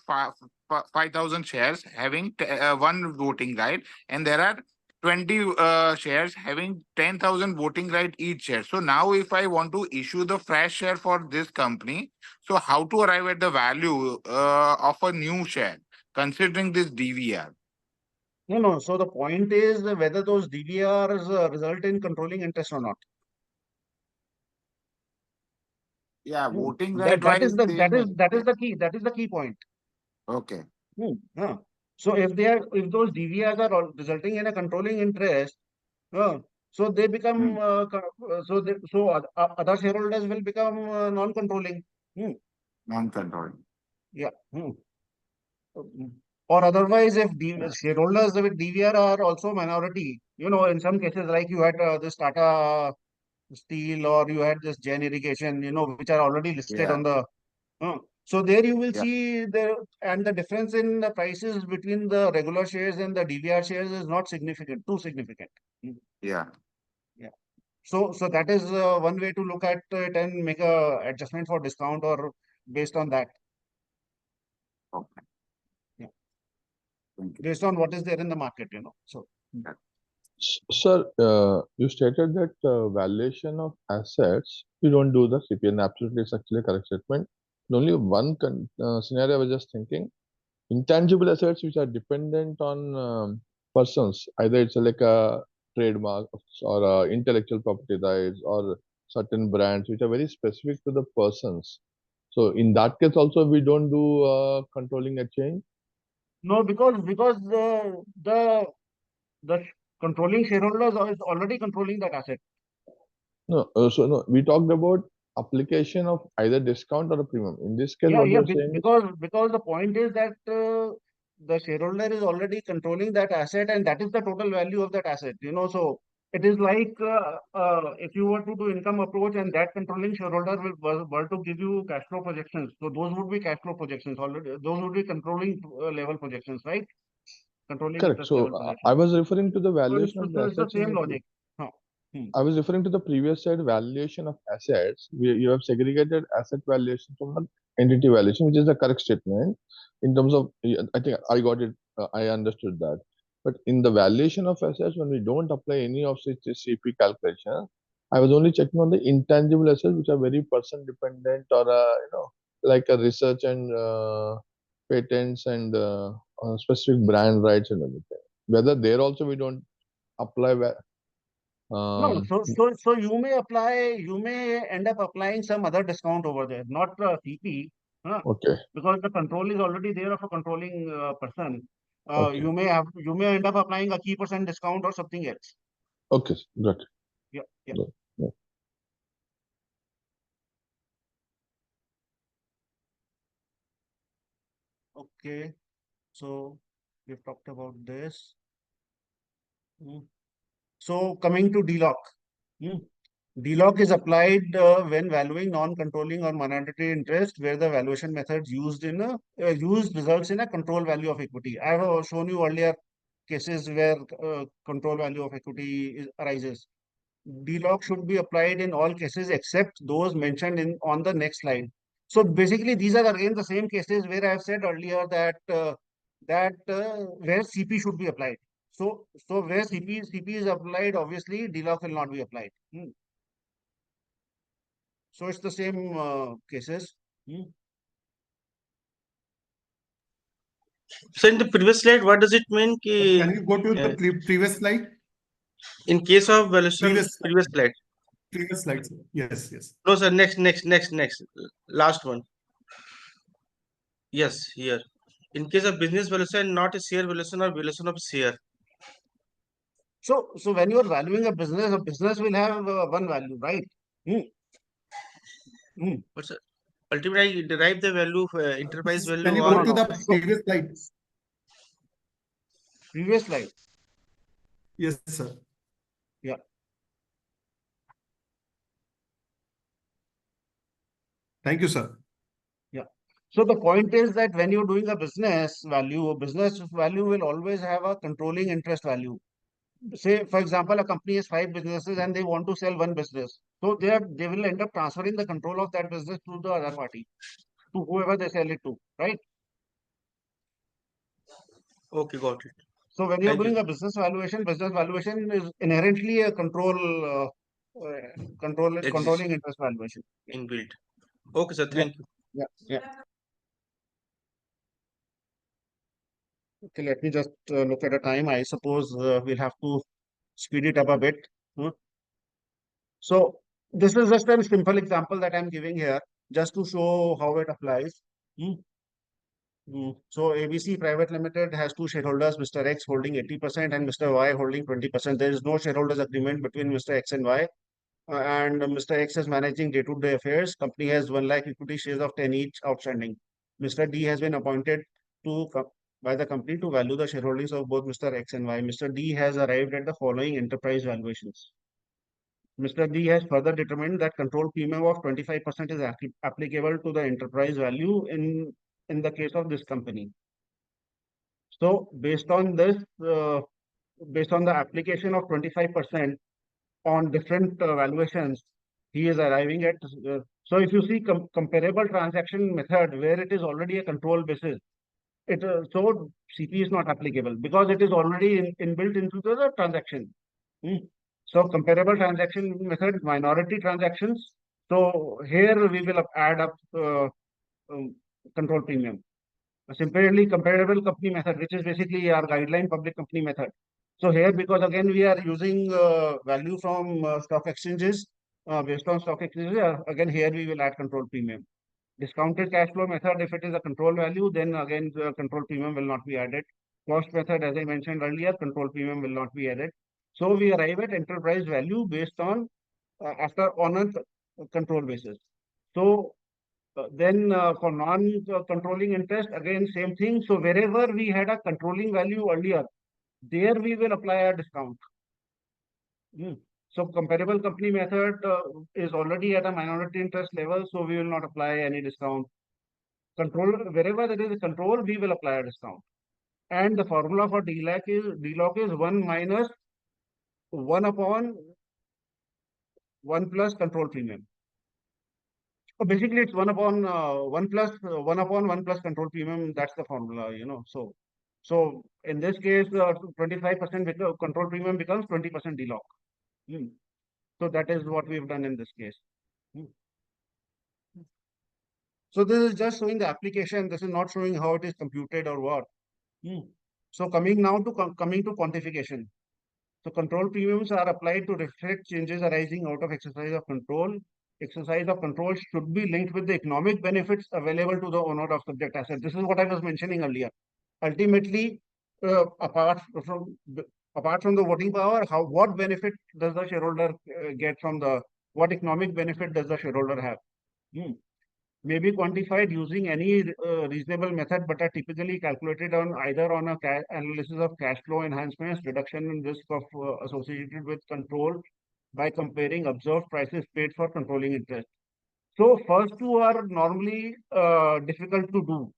5,000 shares having one voting right, and there are 20 shares having 10,000 voting right each share. So now if I want to issue the fresh share for this company, so how to arrive at the value of a new share, considering this DVR? No. So the point is whether those DVRs result in controlling interest or not. Yeah, voting right. That is the key. That is the key point. Okay. So if those DVRs are all resulting in a controlling interest, so they become other shareholders will become non-controlling. Non-controlling. Yeah. Or otherwise, if shareholders with DVR are also minority, in some cases, like you had this Tata Steel or you had this Jain Irrigation, which are already listed on the. So there you will see the difference in the prices between the regular shares and the DVR shares is not too significant. Yeah. So that is one way to look at it and make a adjustment for discount or based on that. Okay. Based on what is there in the market, So. Sir, you stated that valuation of assets, you don't do the CP, and absolutely it's actually a correct statement. Only one scenario I was just thinking, intangible assets which are dependent on persons, either it's like a trademark or intellectual property rights or certain brands which are very specific to the persons. So in that case also we don't do controlling a change? No, because the controlling shareholders is already controlling that asset. No, so no, we talked about application of either discount or a premium. In this case, Yeah, what yeah, you're saying is, because the point is that the shareholder is already controlling that asset, and that is the total value of that asset. So it is like if you were to do income approach and that controlling shareholder were to give you cash flow projections. So those would be cash flow projections already. Those would be controlling level projections, right? Controlling correct. interest So level I projections. was referring to the valuation of the So it's the assets in same the logic. Huh. I was referring to the previous slide, valuation of assets. You have segregated asset valuation from the entity valuation, which is the correct statement in terms of, I think I got it, I understood that. But in the valuation of assets, when we don't apply any of such CP calculation, I was only checking on the intangible assets, which are very person dependent, or, like a research and patents and specific brand rights and everything. Whether there also we don't apply No, so you may end up applying some other discount over there, not CP, okay. because the control is already there of a controlling person. Okay. You may end up applying a key percent discount or something else. Okay, got it. Yeah, yeah. Got it. Yeah. Okay, so we've talked about this. So coming to DLOC. DLOC is applied when valuing non-controlling or minority interest, where the valuation methods used results in a control value of equity. I have shown you earlier cases where control value of equity arises. DLOC should be applied in all cases except those mentioned on the next slide. So basically, these are again the same cases where I have said earlier that where CP should be applied. So where CP is applied, obviously DLOC will not be applied. So it's the same cases. So in the previous slide, what does it mean? Can you go to the previous slide? In case of valuation, previous slide. Previous slide, sir. Yes, yes. No, sir. Next. Last one. Yes, here. In case of business valuation, not a share valuation or valuation of share. So when you are valuing a business will have one value, right? But sir, ultimately, I derive the value, enterprise value. Can you go to the previous slide? Previous slide. Yes, sir. Yeah. Thank you, sir. Yeah. So the point is that when you're doing a business value will always have a controlling interest value. Say, for example, a company has 5 businesses and they want to sell one business. So they will end up transferring the control of that business to the other party, to whoever they sell it to, right? Okay, got it. So when you're doing a business valuation is inherently a controlling interest valuation. Inbuilt. Okay, sir. Thank you. Yeah. Okay, let me just look at the time. I suppose we'll have to speed it up a bit. So this is just a simple example that I'm giving here, just to show how it applies. So ABC Private Limited has 2 shareholders, Mr. X holding 80% and Mr. Y holding 20%. There is no shareholders agreement between Mr. X and Y. And Mr. X is managing day-to-day affairs. Company has 1 lakh equity shares of 10 each outstanding. Mr. D has been appointed by the company to value the shareholdings of both Mr. X and Y. Mr. D has arrived at the following enterprise valuations. Mr. D has further determined that control premium of 25% is applicable to the enterprise value in the case of this company. So based on this, based on the application of 25% on different valuations, he is arriving at. So if you see comparable transaction method where it is already a control basis, so CP is not applicable because it is already inbuilt into the transaction. So comparable transaction method, minority transactions. So here we will add up control premium. Similarly, comparable company method, which is basically our guideline public company method. So here, because again we are using value from stock exchanges, based on stock exchanges, again here we will add control premium. Discounted cash flow method, if it is a control value, then again the control premium will not be added. Cost method, as I mentioned earlier, control premium will not be added. So we arrive at enterprise value based on control basis. So then for non-controlling interest, again, same thing. So wherever we had a controlling value earlier, there we will apply a discount. So comparable company method is already at a minority interest level, so we will not apply any discount. Control, wherever there is a control, we will apply a discount. And the formula for DLOC is 1 minus 1 upon 1 plus control premium. So basically, it's 1 upon 1 plus 1 upon 1 plus control premium. That's the formula, So in this case, 25% control premium becomes 20% DLOC. So that is what we've done in this case. So this is just showing the application. This is not showing how it is computed or what. So coming to quantification. So control premiums are applied to reflect changes arising out of exercise of control. Exercise of control should be linked with the economic benefits available to the owner of subject asset. This is what I was mentioning earlier. Ultimately, apart from the voting power, what benefit does the shareholder get from what economic benefit does the shareholder have? May be quantified using any reasonable method, but are typically calculated on either on a analysis of cash flow enhancements, reduction in risk of associated with control by comparing observed prices paid for controlling interest. So first two are normally difficult to do,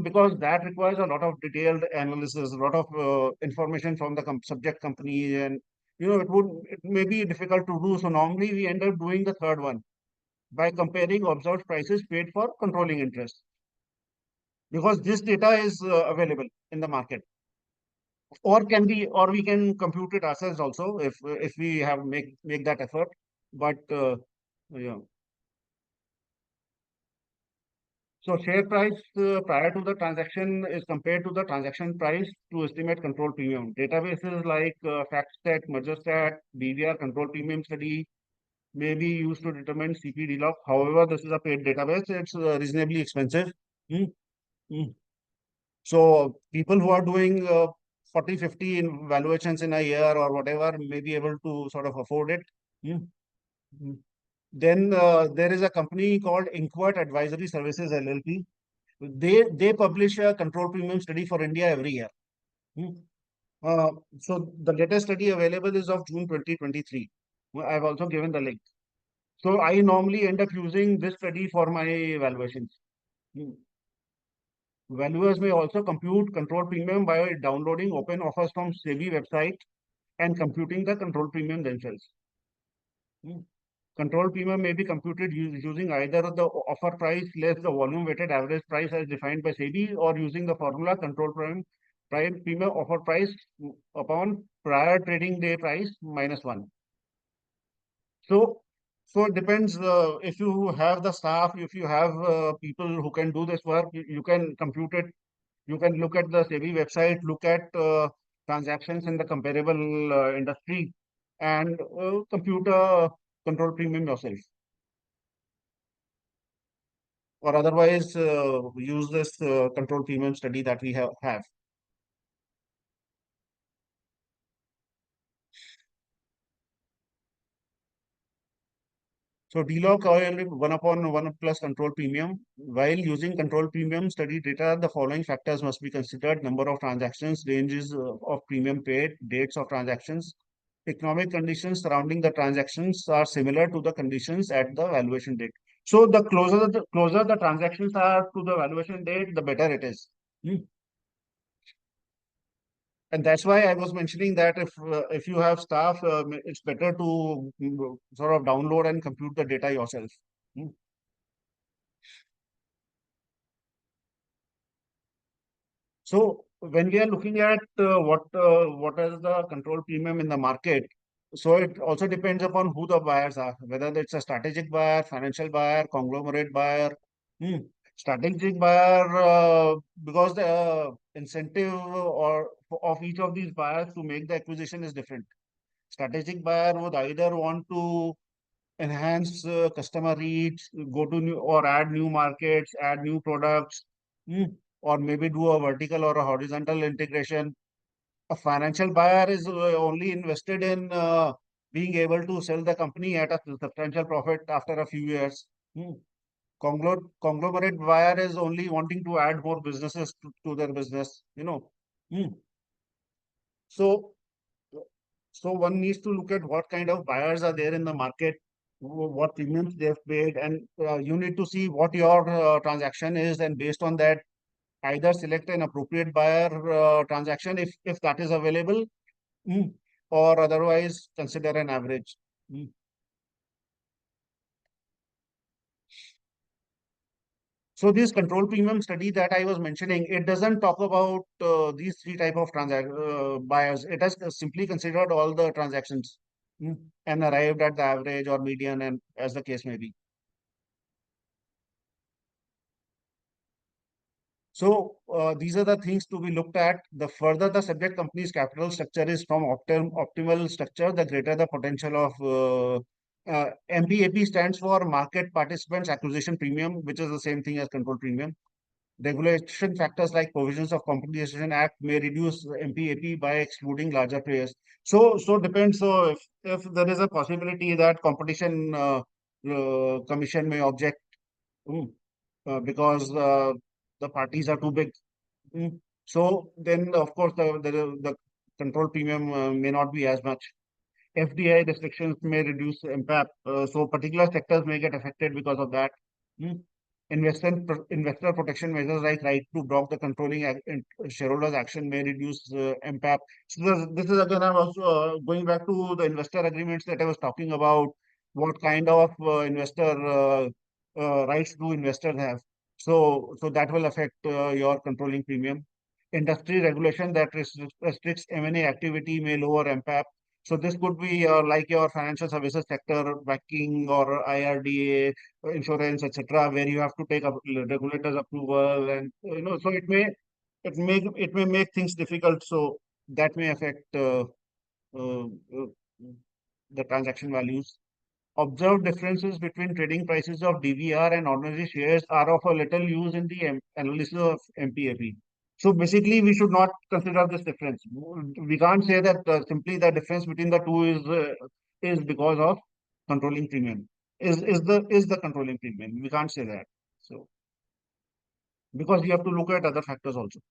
because that requires a lot of detailed analysis, a lot of information from the subject company, and it may be difficult to do. So normally we end up doing the third one by comparing observed prices paid for controlling interest, because this data is available in the market, or we can compute it ourselves also if we have make that effort. But yeah. So share price prior to the transaction is compared to the transaction price to estimate control premium. Databases like FactStat, MergerStat, BVR control premium study may be used to determine CP DLOC. However, this is a paid database. It's reasonably expensive. So people who are doing 40, 50 in valuations in a year or whatever may be able to sort of afford it. Then there is a company called Inquart Advisory Services LLP. They publish a control premium study for India every year. So the latest study available is of June 2023. I've also given the link. So I normally end up using this study for my valuations. Valuers may also compute control premium by downloading open offers from SEBI website and computing the control premium themselves. Control premium may be computed using either the offer price less the volume weighted average price as defined by SEBI, or using the formula control premium offer price upon prior trading day price minus 1. So it depends. If you have the staff, if you have people who can do this work, you can compute it. You can look at the SEBI website, look at transactions in the comparable industry, and compute a control premium yourself. Or otherwise, use this control premium study that we have. So DLOC oil 1 upon 1 plus control premium. While using control premium study data, the following factors must be considered: number of transactions, ranges of premium paid, dates of transactions. Economic conditions surrounding the transactions are similar to the conditions at the valuation date. So the closer the transactions are to the valuation date, the better it is. And that's why I was mentioning that if you have staff, it's better to sort of download and compute the data yourself. So when we are looking at what is the control premium in the market, so it also depends upon who the buyers are, whether it's a strategic buyer, financial buyer, conglomerate buyer. Strategic buyer, because the incentive of each of these buyers to make the acquisition is different. Strategic buyer would either want to enhance customer reach, go to new or add new markets, add new products, or maybe do a vertical or a horizontal integration. A financial buyer is only invested in being able to sell the company at a substantial profit after a few years. Conglomerate buyer is only wanting to add more businesses to their business, you know. So, so one needs to look at what kind of buyers are there in the market, what premiums they've paid, and you need to see what your transaction is, and based on that, either select an appropriate buyer transaction if that is available, or otherwise consider an average. So this control premium study that I was mentioning, it doesn't talk about these three type of buyers. It has simply considered all the transactions, and arrived at the average or median, and as the case may be. So these are the things to be looked at. The further the subject company's capital structure is from optimal structure, the greater the potential of MPAP stands for Market Participants Acquisition Premium, which is the same thing as control premium. Regulation factors like provisions of Competition Act may reduce MPAP by excluding larger players. So depends. So if there is a possibility that competition commission may object, because the parties are too big. So then, of course, the control premium may not be as much. FDI restrictions may reduce impact. So particular sectors may get affected because of that. Investor protection measures like right to block the controlling shareholders action may reduce impact. So this is again, I'm also going back to the investor agreements that I was talking about. What kind of investor rights do investors have? So that will affect your controlling premium. Industry regulation that restricts M&A activity may lower impact. So this could be like your financial services sector, banking or IRDA, insurance, etc., where you have to take a regulators approval, and so it may make things difficult. So that may affect the transaction values. Observed differences between trading prices of DVR and ordinary shares are of a little use in the analysis of MPAP. So basically, we should not consider this difference. We can't say that simply the difference between the two is because of controlling premium. Is the controlling premium? We can't say that. So because you have to look at other factors also.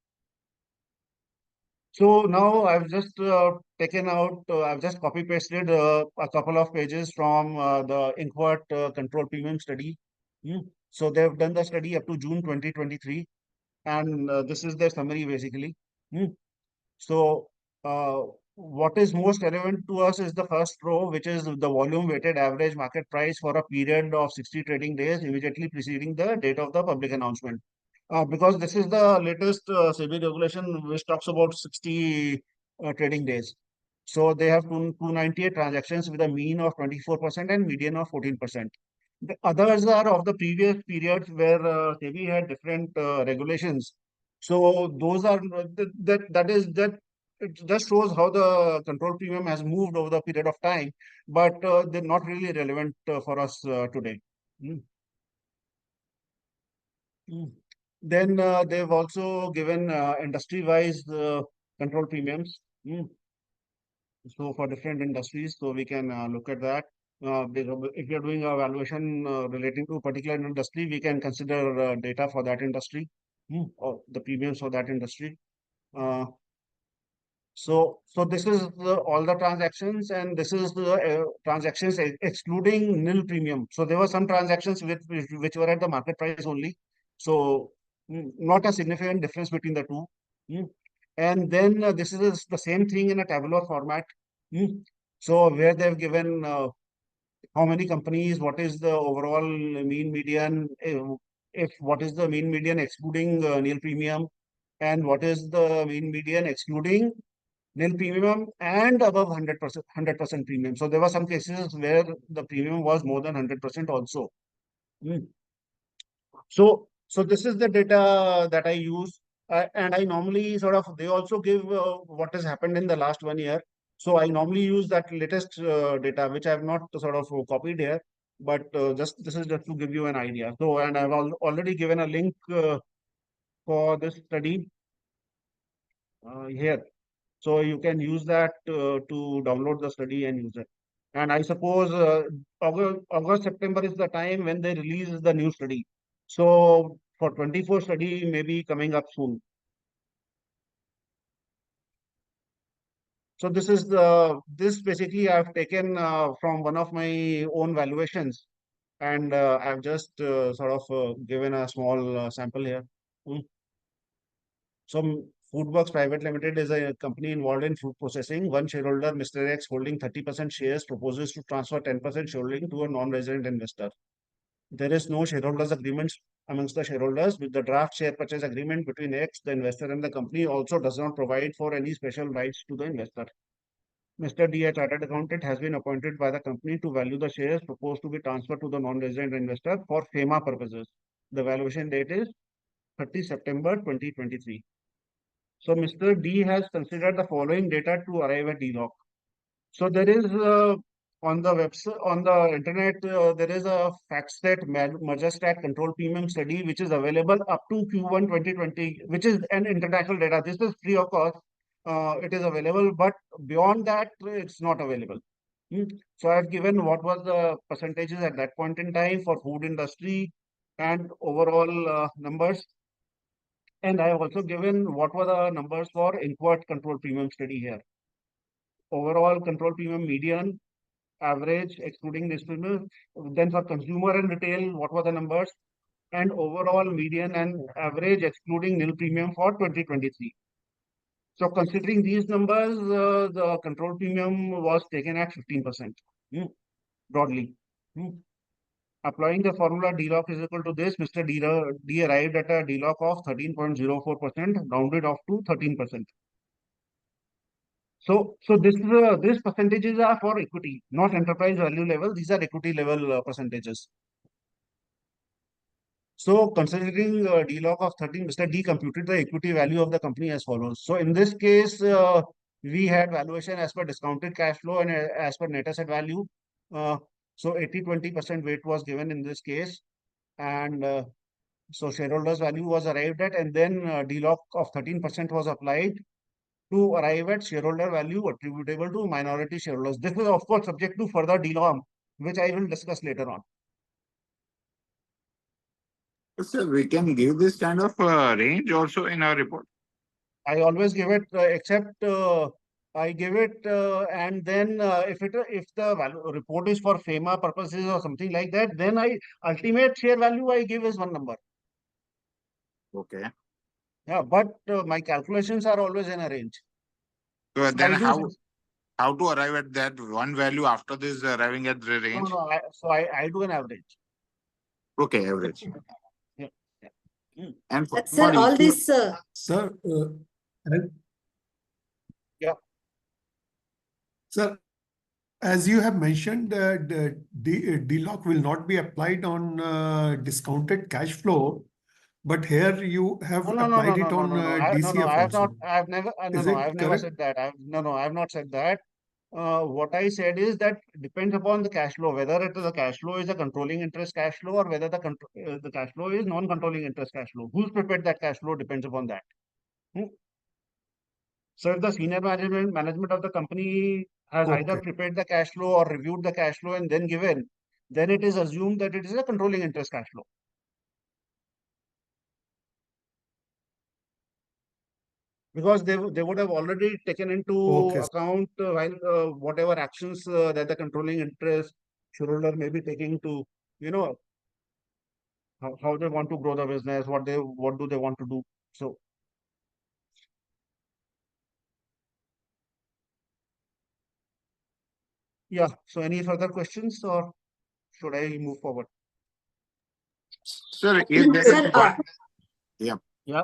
So now I've just taken out, I've just copy pasted a couple of pages from the Inquart control premium study. So they've done the study up to June 2023, and this is their summary basically. So what is most relevant to us is the first row, which is the volume weighted average market price for a period of 60 trading days immediately preceding the date of the public announcement. Because this is the latest SEBI regulation which talks about 60 trading days. So they have 298 transactions with a mean of 24% and median of 14%. The others are of the previous periods where SEBI had different regulations. So those are that it just shows how the control premium has moved over the period of time, but they're not really relevant for us today. Then they've also given industry-wise control premiums. So for different industries, so we can look at that. If you're doing a valuation relating to a particular industry, we can consider data for that industry, or the premiums for that industry. So this is all the transactions, and this is the transactions excluding nil premium. So there were some transactions which were at the market price only. So not a significant difference between the two. And then this is the same thing in a tabular format. So where they've given how many companies, what is the overall mean median, if what is the mean median excluding nil premium, and what is the mean median excluding nil premium and above 100% premium. So there were some cases where the premium was more than 100% also. So this is the data that I use, and I normally they also give what has happened in the last 1 year. So I normally use that latest data, which I have not copied here, but this is just to give you an idea. So, and I've already given a link for this study here. So you can use that to download the study and use it. And I suppose August, September is the time when they release the new study. So for 24 study may be coming up soon. So this is this basically I've taken from one of my own valuations, and I've just sort of given a small sample here. So Foodworks Private Limited is a company involved in food processing. One shareholder, Mr. X, holding 30% shares, proposes to transfer 10% shareholding to a non-resident investor. There is no shareholders agreement amongst the shareholders. With the draft share purchase agreement between X, the investor, and the company also does not provide for any special rights to the investor. Mr. D, a chartered accountant, has been appointed by the company to value the shares proposed to be transferred to the non-resident investor for FEMA purposes. The valuation date is 30 September 2023. So Mr. D has considered the following data to arrive at DLOC. So there is on the website, on the internet, there is a FactSet merger stat control premium study which is available up to Q1 2020, which is an international data. This is free of cost. It is available, but beyond that, it's not available. So I've given what was the percentages at that point in time for food industry and overall numbers. And I have also given what were the numbers for inward control premium study here. Overall control premium median, average, excluding this premium. Then for consumer and retail, what were the numbers? And overall median and average, excluding nil premium for 2023. So considering these numbers, the control premium was taken at 15%, broadly. Applying the formula DLOC is equal to this, Mr. D arrived at a DLOC of 13.04%, rounded off to 13%. So this percentages are for equity, not enterprise value level. These are equity level percentages. So considering DLOC of 13, Mr. D computed the equity value of the company as follows. So in this case, we had valuation as per discounted cash flow and as per net asset value. So 80-20% weight was given in this case. And so shareholders value was arrived at, and then DLOC of 13% was applied to arrive at shareholder value attributable to minority shareholders. This is of course subject to further DLOM, which I will discuss later on. Sir, we can give this kind of range also in our report. I always give it, except I give it, and then if the report is for FEMA purposes or something like that, then ultimate share value I give is one number. Okay. Yeah, but my calculations are always in a range. So then how to arrive at that one value after this arriving at the range? No, I do an average. Okay, average. Yeah. And Sir, all this. Sir, yeah. Sir, as you have mentioned, DLOC will not be applied on discounted cash flow, but here you have applied it on DCF I have not. also. I have never. I have never said that. I have not said that. What I said is that depends upon the cash flow, whether it is a cash flow is a controlling interest cash flow or whether the cash flow is non-controlling interest cash flow. Who's prepared that cash flow depends upon that. So if the senior management of the company has either prepared the cash flow or reviewed the cash flow and then given, then it is assumed that it is a controlling interest cash flow. Because they would have already taken into account whatever actions that the controlling interest shareholder may be taking to, how they want to grow the business, what do they want to do. So yeah. So any further questions or should I move forward? Sir, if there is yeah.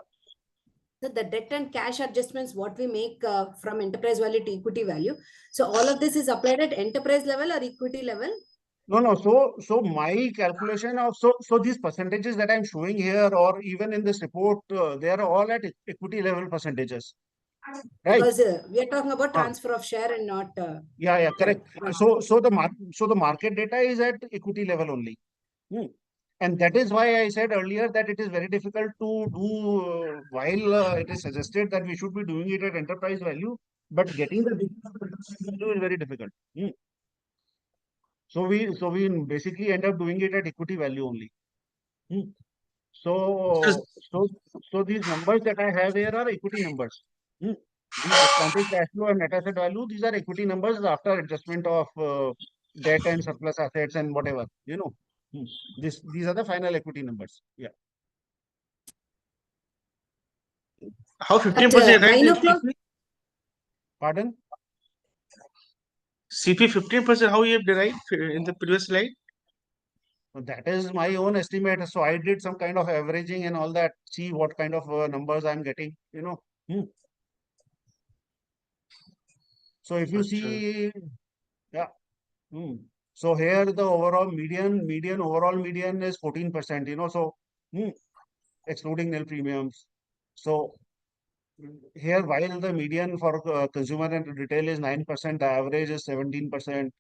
So the debt and cash adjustments, what we make from enterprise value to equity value. So all of this is applied at enterprise level or equity level? No. So my calculation of so these percentages that I'm showing here or even in this report, they are all at equity level percentages. Right? Because we are talking about transfer of share and not. Yeah, correct. So the market data is at equity level only. And that is why I said earlier that it is very difficult to do while it is suggested that we should be doing it at enterprise value, but getting the business value is very difficult. So we basically end up doing it at equity value only. So these numbers that I have here are equity numbers. These discounted cash flow and net asset value, these are equity numbers after adjustment of debt and surplus assets and whatever, you know. These are the final equity numbers. Yeah. How 15% right? 9 o'clock? Pardon? CP 15%, how you have derived in the previous slide? So that is my own estimate. So I did some kind of averaging and all that, see what kind of numbers I'm getting, you know. So if you see, yeah. So here the overall median is 14%, you know, so excluding nil premiums. So here, while the median for consumer and retail is 9%, the average is 17%.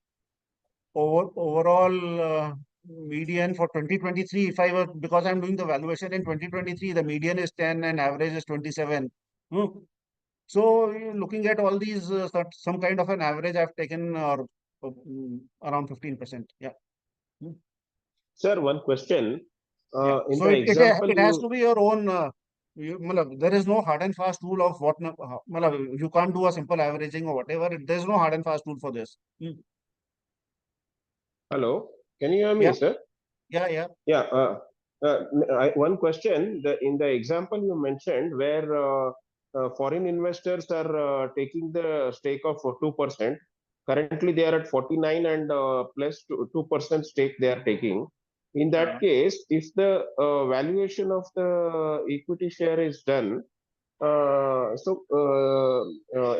Overall median for 2023, if I were, because I'm doing the valuation in 2023, the median is 10 and average is 27. So looking at all these, some kind of an average I've taken around 15%. Yeah. Sir, one question. Yeah. In So the example it has to be your own. There is no hard and fast rule of what. You can't do a simple averaging or whatever. There's no hard and fast rule for this. Hello, can you hear me, Yeah. sir? Yeah. Yeah. One question. In the example you mentioned, where foreign investors are taking the stake of 2%. Currently, they are at 49 and plus 2% stake they are taking. In that case, if the valuation of the equity share is done,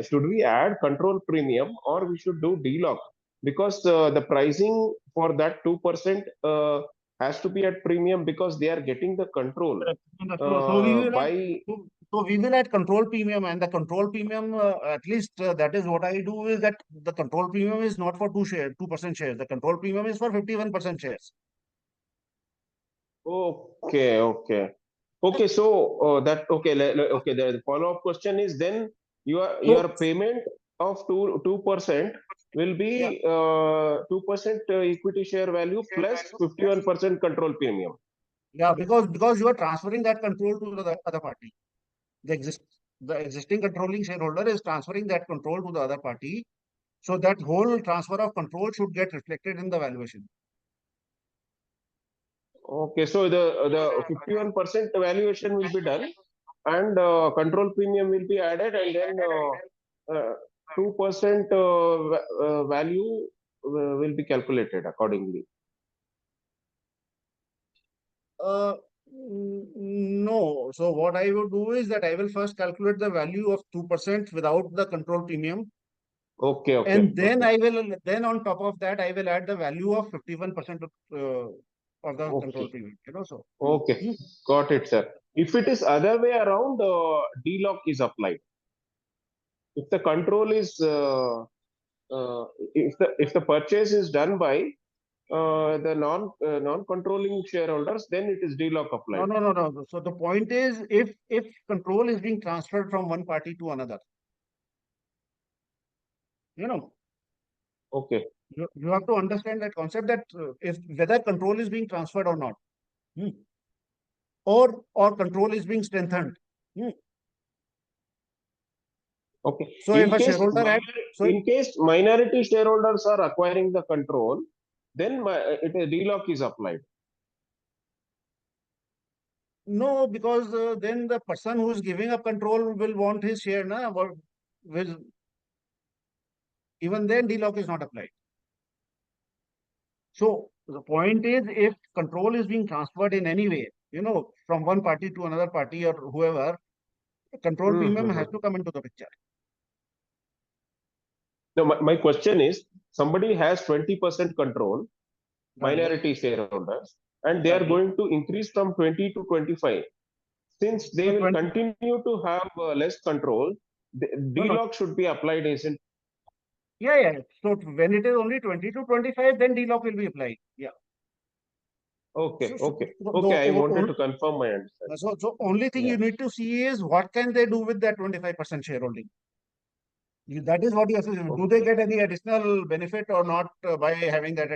should we add control premium or we should do delock? Because the pricing for that 2% has to be at premium because they are getting the control So we will by. So we will add control premium, and the control premium, at least that is what I do, is that the control premium is not for 2% shares. The control premium is for 51% shares. Okay. So The follow-up question is then your payment of 2% will be 2% equity share value plus 51% control premium. Yeah, because you are transferring that control to the other party. The existing controlling shareholder is transferring that control to the other party. So that whole transfer of control should get reflected in the valuation. Okay, so the 51% valuation will be done and control premium will be added, and then 2% value will be calculated accordingly. No. So what I will do is that I will first calculate the value of 2% without the control premium. Okay. And then then on top of that, I will add the value of 51% of the control premium. You know, so. Okay, got it, sir. If it is other way around, delock is applied. If the control is if the purchase is done by the non-controlling shareholders, then it is delock applied. No. So the point is, if control is being transferred from one party to another, you know. Okay. You have to understand that concept, that if whether control is being transferred or not, or control is being strengthened. Okay. So if a shareholder in case minority shareholders are acquiring the control, then a delock is applied. No, because then the person who is giving up control will want his share, even then delock is not applied. So the point is, if control is being transferred in any way, you know, from one party to another party or whoever, control premium has to come into the picture. No, my question is, somebody has 20% control, minority shareholders, and they are going to increase from 20 to 25. Since they will continue to have less control, delock should be applied, isn't? Yeah. So when it is only 20 to 25, then delock will be applied. Yeah. Okay. I wanted to confirm my understanding. So only thing you need to see is what can they do with that 25% shareholding. That is what you have to do. They get any additional benefit or not by having that?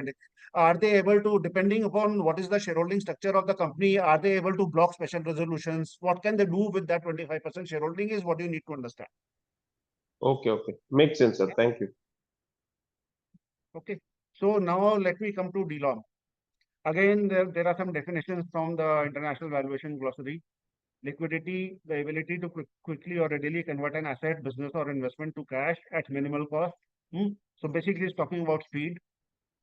Are they able to, depending upon what is the shareholding structure of the company, are they able to block special resolutions? What can they do with that 25% shareholding is what you need to understand. Okay, okay. Makes sense, sir. Thank you. Okay. So now let me come to DLOM. Again, there are some definitions from the International Valuation Glossary. Liquidity, the ability to quickly or readily convert an asset, business, or investment to cash at minimal cost. So basically, it's talking about speed.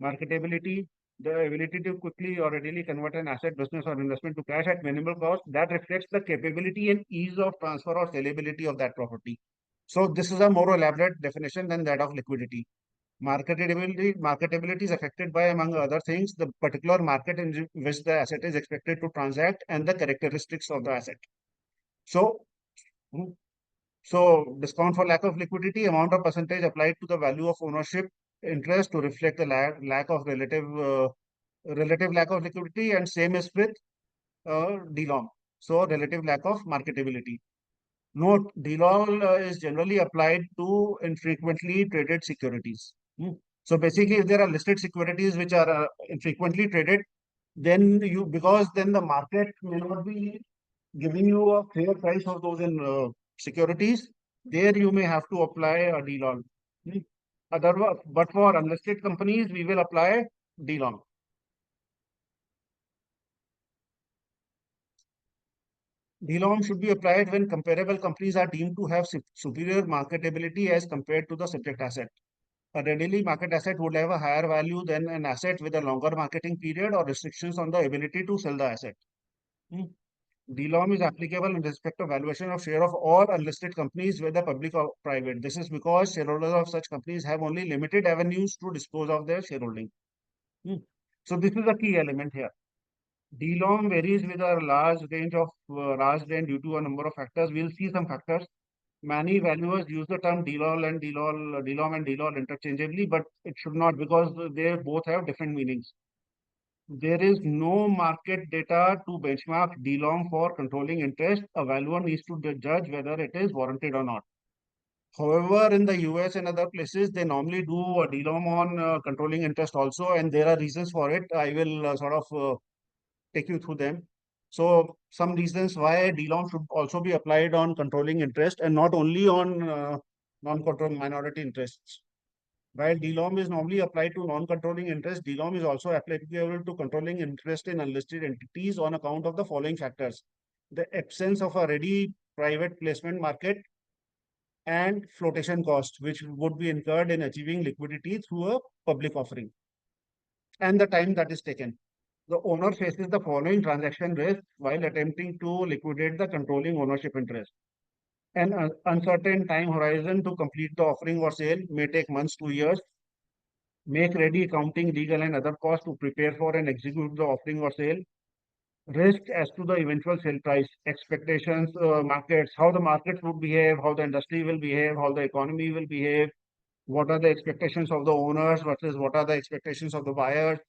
Marketability, the ability to quickly or readily convert an asset, business, or investment to cash at minimal cost. That reflects the capability and ease of transfer or saleability of that property. So this is a more elaborate definition than that of liquidity. Marketability is affected by, among other things, the particular market in which the asset is expected to transact and the characteristics of the asset. So, discount for lack of liquidity, amount of percentage applied to the value of ownership interest to reflect the lack of relative lack of liquidity, and same is with DLOM. So, relative lack of marketability. Note, DLOM is generally applied to infrequently traded securities. So basically, if there are listed securities which are infrequently traded, then because then the market may not be giving you a fair price of those in securities, there you may have to apply a DLOM. Otherwise, but for unlisted companies, we will apply DLOM. DLOM should be applied when comparable companies are deemed to have superior marketability as compared to the subject asset. A readily market asset would have a higher value than an asset with a longer marketing period or restrictions on the ability to sell the asset. DLOM is applicable in respect of valuation of share of all unlisted companies, whether public or private. This is because shareholders of such companies have only limited avenues to dispose of their shareholding. So this is a key element here. DLOM varies with a large range due to a number of factors. We'll see some factors. Many valuers use the term DLOM and DLOL interchangeably, but it should not, because they both have different meanings. There is no market data to benchmark DLOM for controlling interest. A valuer needs to judge whether it is warranted or not. However, in the US and other places, they normally do a DLOM on controlling interest also, and there are reasons for it. I will take you through them. So some reasons why DLOM should also be applied on controlling interest and not only on non-controlling minority interests. While DLOM is normally applied to non-controlling interest, DLOM is also applicable to controlling interest in unlisted entities on account of the following factors: the absence of a ready private placement market and flotation cost, which would be incurred in achieving liquidity through a public offering, and the time that is taken. The owner faces the following transaction risk while attempting to liquidate the controlling ownership interest. An uncertain time horizon to complete the offering or sale may take months to years. Make ready accounting, legal, and other costs to prepare for and execute the offering or sale. Risk as to the eventual sale price, expectations, markets, how the markets would behave, how the industry will behave, how the economy will behave, what are the expectations of the owners versus what are the expectations of the buyers.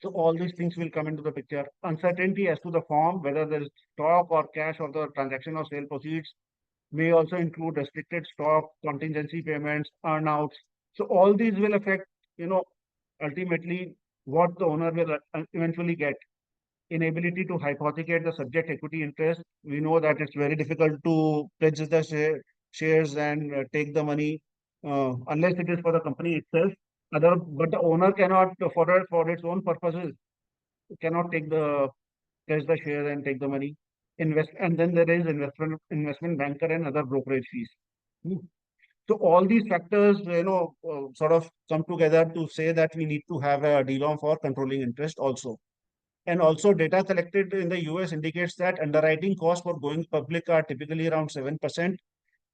So all these things will come into the picture. Uncertainty as to the form, whether there is stock or cash or the transaction or sale proceeds, may also include restricted stock, contingency payments, earnouts. So all these will affect, ultimately what the owner will eventually get. Inability to hypothecate the subject equity interest. We know that it's very difficult to pledge the shares and take the money unless it is for the company itself. But the owner cannot, for its own purposes, cannot pledge the share and take the money. And then there is investment banker and other brokerage fees. So all these factors, sort of come together to say that we need to have a DLOM for controlling interest also. And also data collected in the US indicates that underwriting costs for going public are typically around 7%.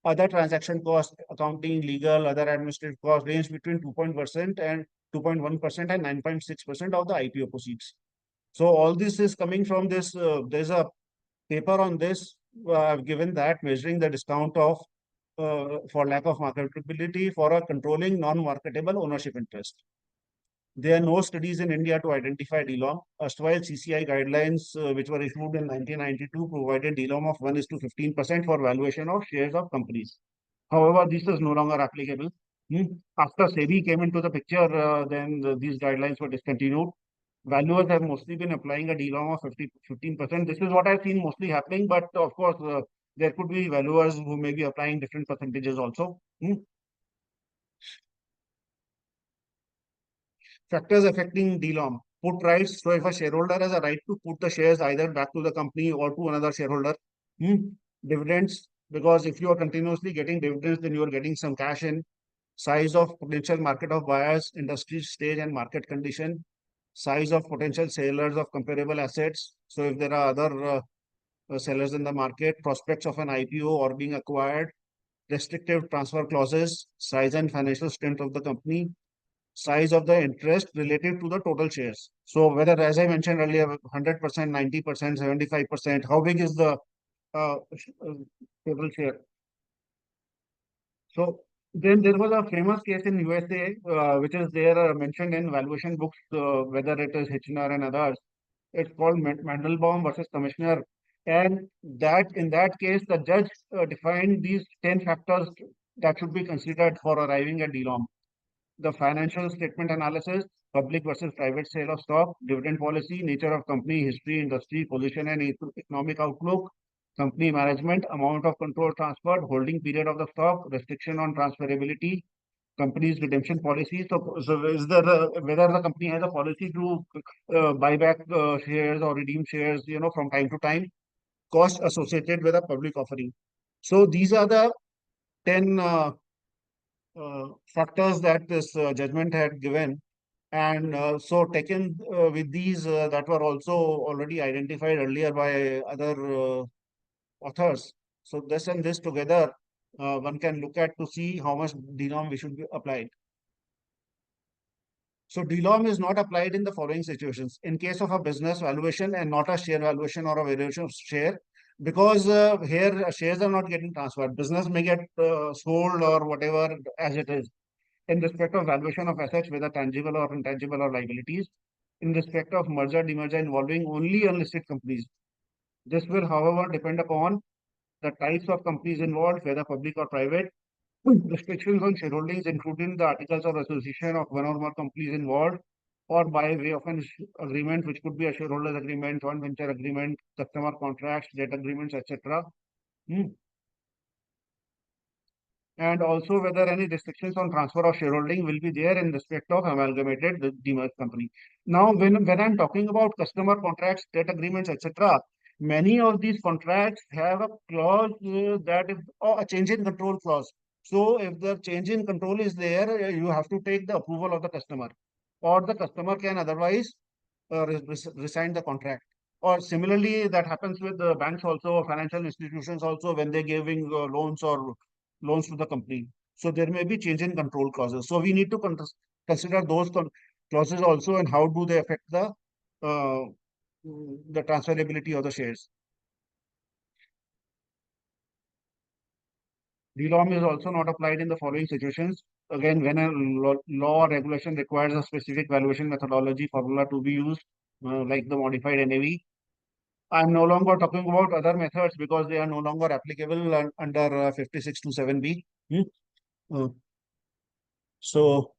Other transaction costs, accounting, legal, other administrative costs range between 2.1% and 9.6% of the IPO proceeds. So all this is coming from this. There's a paper on this given that measuring the discount of for lack of marketability for a controlling non-marketable ownership interest. There are no studies in India to identify DLOM. Erstwhile CCI guidelines, which were issued in 1992, provided DLOM of 1:15% for valuation of shares of companies. However, this is no longer applicable. After SEBI came into the picture, then these guidelines were discontinued. Valuers have mostly been applying a DLOM of 15%. This is what I've seen mostly happening, but of course, there could be valuers who may be applying different percentages also. Factors affecting DLOM. Put rights. So if a shareholder has a right to put the shares either back to the company or to another shareholder. Dividends, because if you are continuously getting dividends, then you are getting some cash in. Size of potential market of buyers, industry stage and market condition. Size of potential sellers of comparable assets. So if there are other sellers in the market, prospects of an IPO or being acquired, restrictive transfer clauses, size and financial strength of the company, size of the interest relative to the total shares. So whether, as I mentioned earlier, 100%, 90%, 75%, how big is the total share? So then there was a famous case in USA, which is there mentioned in valuation books, whether it is Hitchner and others. It's called Mandelbaum versus Commissioner. And that in that case, the judge defined these 10 factors that should be considered for arriving at DLOM. The financial statement analysis, public versus private sale of stock, dividend policy, nature of company, history, industry, position and economic outlook, company management, amount of control transferred, holding period of the stock, restriction on transferability, company's redemption policy. So is there whether the company has a policy to buy back shares or redeem shares, from time to time, cost associated with a public offering. So these are the 10 factors that this judgment had given. And so taken with these that were also already identified earlier by other authors. So this and this together, one can look at to see how much DLOM we should be applied. So DLOM is not applied in the following situations. In case of a business valuation and not a share valuation or a valuation of share, because here shares are not getting transferred. Business may get sold or whatever as it is. In respect of valuation of assets, whether tangible or intangible or liabilities, in respect of merger, demerger involving only unlisted companies. This will, however, depend upon the types of companies involved, whether public or private, restrictions on shareholdings, including the articles of association of one or more companies involved, or by way of an agreement, which could be a shareholders agreement, joint venture agreement, customer contracts, debt agreements, etc. And also whether any restrictions on transfer of shareholding will be there in respect of amalgamated demerged company. Now, when I'm talking about customer contracts, debt agreements, etc., many of these contracts have a clause that is a change in control clause. So if the change in control is there, you have to take the approval of the customer, or the customer can otherwise resign the contract. Or similarly, that happens with the banks also, financial institutions also, when they're giving loans to the company. So there may be change in control clauses. So we need to consider those clauses also, and how do they affect the transferability of the shares. DLOM is also not applied in the following situations. Again, when a law or regulation requires a specific valuation methodology formula to be used, like the modified NAV. I'm no longer talking about other methods because they are no longer applicable under 5627B. So,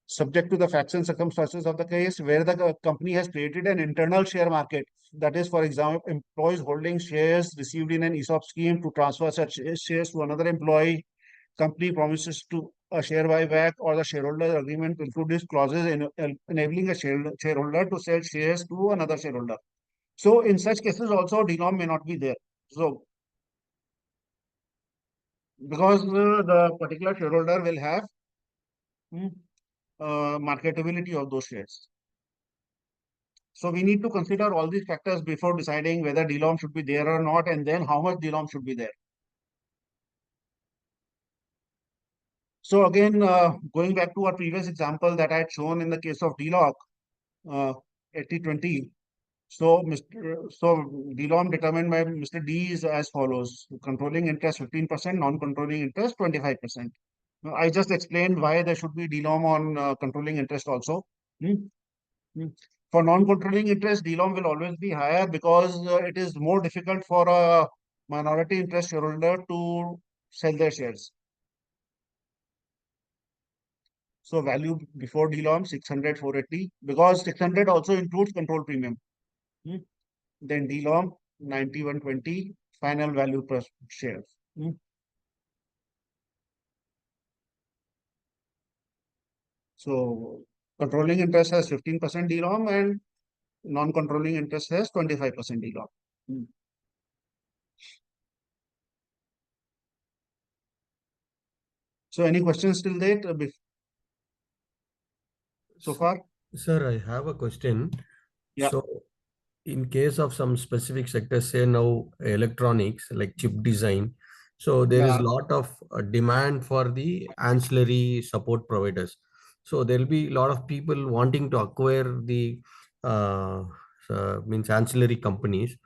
subject to the facts and circumstances of the case, where the company has created an internal share market, that is, for example, employees holding shares received in an ESOP scheme to transfer such shares to another employee, company promises to a share buyback, or the shareholder agreement includes clauses enabling a shareholder to sell shares to another shareholder. So in such cases also DLOM may not be there. So because the particular shareholder will have marketability of those shares. So we need to consider all these factors before deciding whether DLOM should be there or not, and then how much DLOM should be there. So again, going back to our previous example that I had shown in the case of DLOC, 80-20. So DLOM determined by Mr. D is as follows: controlling interest 15%, non-controlling interest 25%. Now, I just explained why there should be DLOM on controlling interest also. For non-controlling interest, DLOM will always be higher because it is more difficult for a minority interest shareholder to sell their shares. So value before DLOM 600, 480, because 600 also includes control premium. Then DLOM 90, 120, final value per share. So controlling interest has 15% DLOM and non-controlling interest has 25% DLOM. So any questions till date so far? Sir, I have a question. Yeah. So, in case of some specific sectors, say now electronics, like chip design, so there is Yeah. a lot of demand for the ancillary support providers. So there will be a lot of people wanting to acquire the uh, means ancillary companies.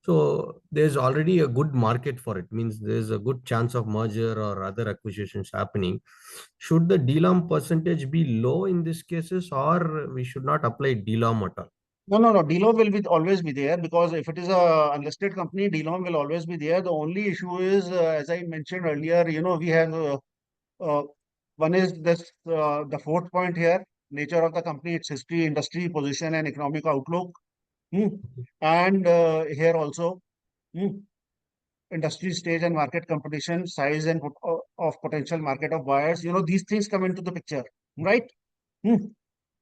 So there's already a good market for it. Means there's a good chance of merger or other acquisitions happening. Should the DLOM percentage be low in these cases, or we should not apply DLOM at all? No. DLOM will be always be there, because if it is a unlisted company, DLOM will always be there. The only issue is, as I mentioned earlier, we have one is this the fourth point here: nature of the company, its history, industry, position, and economic outlook. And here also, industry stage and market competition, size and of potential market of buyers. These things come into the picture, right?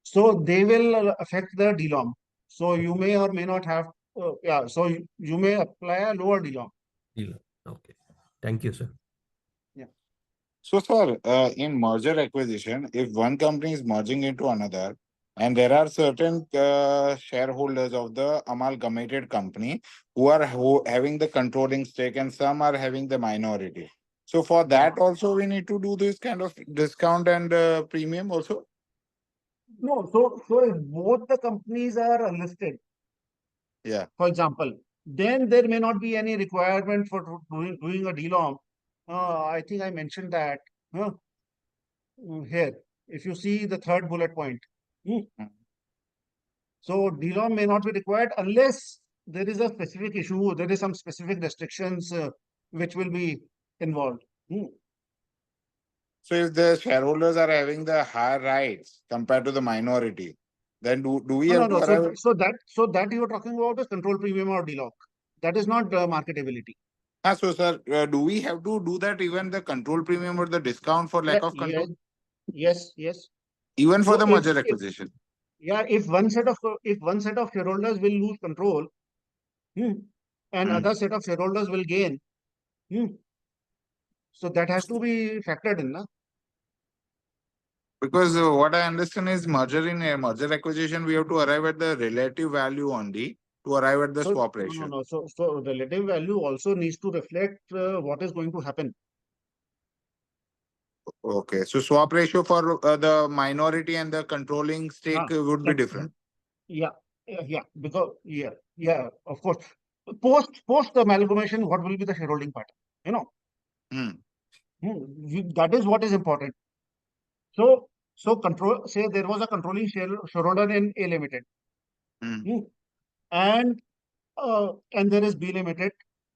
So they will affect the DLOM. So you may or may not have, so you may apply a lower DLOM. DLOM. Okay. Thank you, sir. Yeah. So, sir, in merger acquisition, if one company is merging into another, and there are certain shareholders of the amalgamated company who are having the controlling stake, and some are having the minority. So, for that also, we need to do this kind of discount and premium also. No, so if both the companies are unlisted, Yeah. for example, then there may not be any requirement for doing a DLOM. I think I mentioned that here. If you see the third bullet point. So DLOM may not be required unless there is a specific issue, there is some specific restrictions which will be involved. So, if the shareholders are having the higher rights compared to the minority, then do we have to arrive? So that you are talking about is control premium or DLOC. That is not marketability. So, sir, do we have to do that even the control premium or the discount for lack of control? Yes. Even for So the merger acquisition. If one set of shareholders will lose control, and other set of shareholders will gain, so that has to be factored in, na? Because what I understand is merger acquisition, we have to arrive at the relative value only to arrive at the swap ratio. No. So relative value also needs to reflect what is going to happen. Okay, so swap ratio for the minority and the controlling stake would be different. Yeah, because of course. Post the amalgamation, what will be the shareholding pattern? That is what is important. So say there was a controlling shareholder in A Limited, and there is B Limited,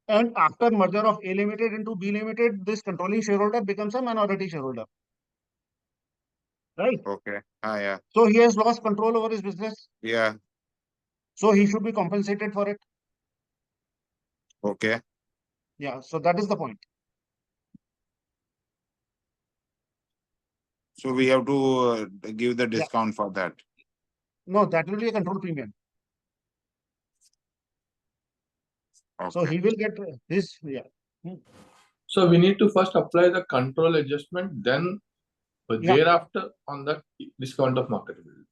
and after merger of A Limited into B Limited, this controlling shareholder becomes a minority shareholder, right? Okay. Yeah. So he has lost control over his business. Yeah. So he should be compensated for it. Okay. Yeah. So that is the point. So we have to give the discount for that. No, that will be a control premium. Okay. So he will get his, So we need to first apply the control adjustment, then thereafter on the discount of marketability.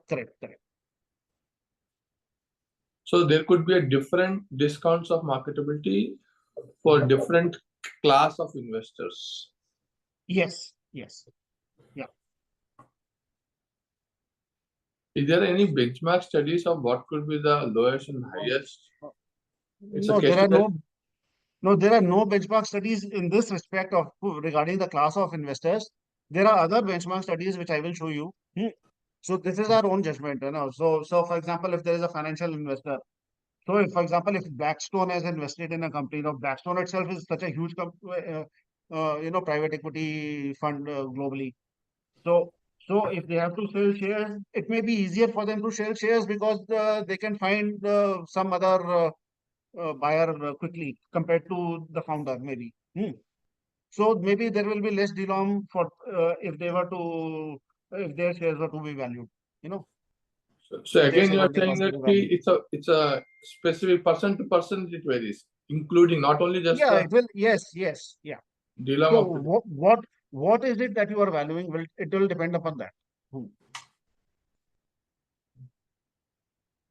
Correct. So there could be a different discounts of marketability for different class of investors. Yes. Is there any benchmark studies of what could be the lowest and highest? No, there are no benchmark studies in this respect of regarding the class of investors. There are other benchmark studies which I will show you. So this is our own judgment, So for example, if there is a financial investor, so if, for example, if Blackstone has invested in a company, Blackstone itself is such a huge private equity fund globally. So So if they have to sell shares, it may be easier for them to sell shares because they can find some other buyer quickly compared to the founder, maybe. So maybe there will be less DLOM for if they were to if their shares were to be valued. So If their again, you are shareholding saying was to that be valued. it's a specific person to person it varies, including not only just Yeah, the it will. Yes, yes, yeah. DLOM So of the what is it that you are valuing? It will depend upon that.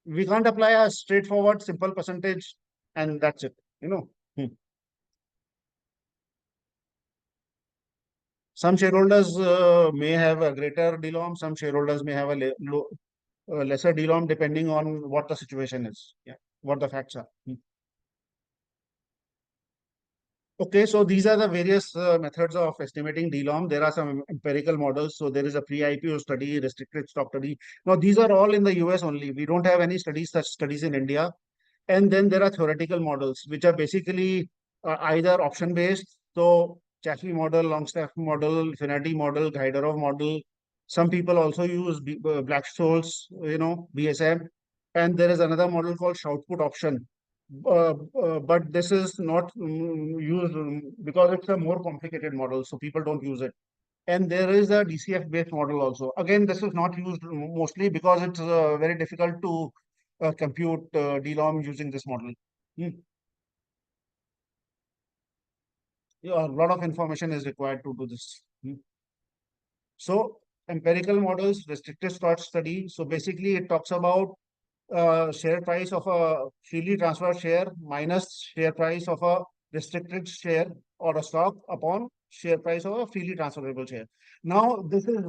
We can't apply a straightforward simple percentage and that's it. Some shareholders may have a greater DLOM, some shareholders may have a lesser DLOM depending on what the situation is. Yeah, what the facts are. Okay, so these are the various methods of estimating DLOM. There are some empirical models. So there is a pre-IPO study, restricted stock study. Now these are all in the US only. We don't have any such studies in India. And then there are theoretical models, which are basically either option based. So Chaffee model, Longstaff model, Finati model, Gaidarov model. Some people also use Black-Scholes, BSM. And there is another model called Shout-Put option. But this is not used because it's a more complicated model, so people don't use it. And there is a DCF based model also. Again, this is not used mostly because it's very difficult to compute DLOM using this model. Yeah, a lot of information is required to do this. So empirical models, restricted stock study. So basically it talks about share price of a freely transferred share minus share price of a restricted share or a stock upon share price of a freely transferable share. Now, this is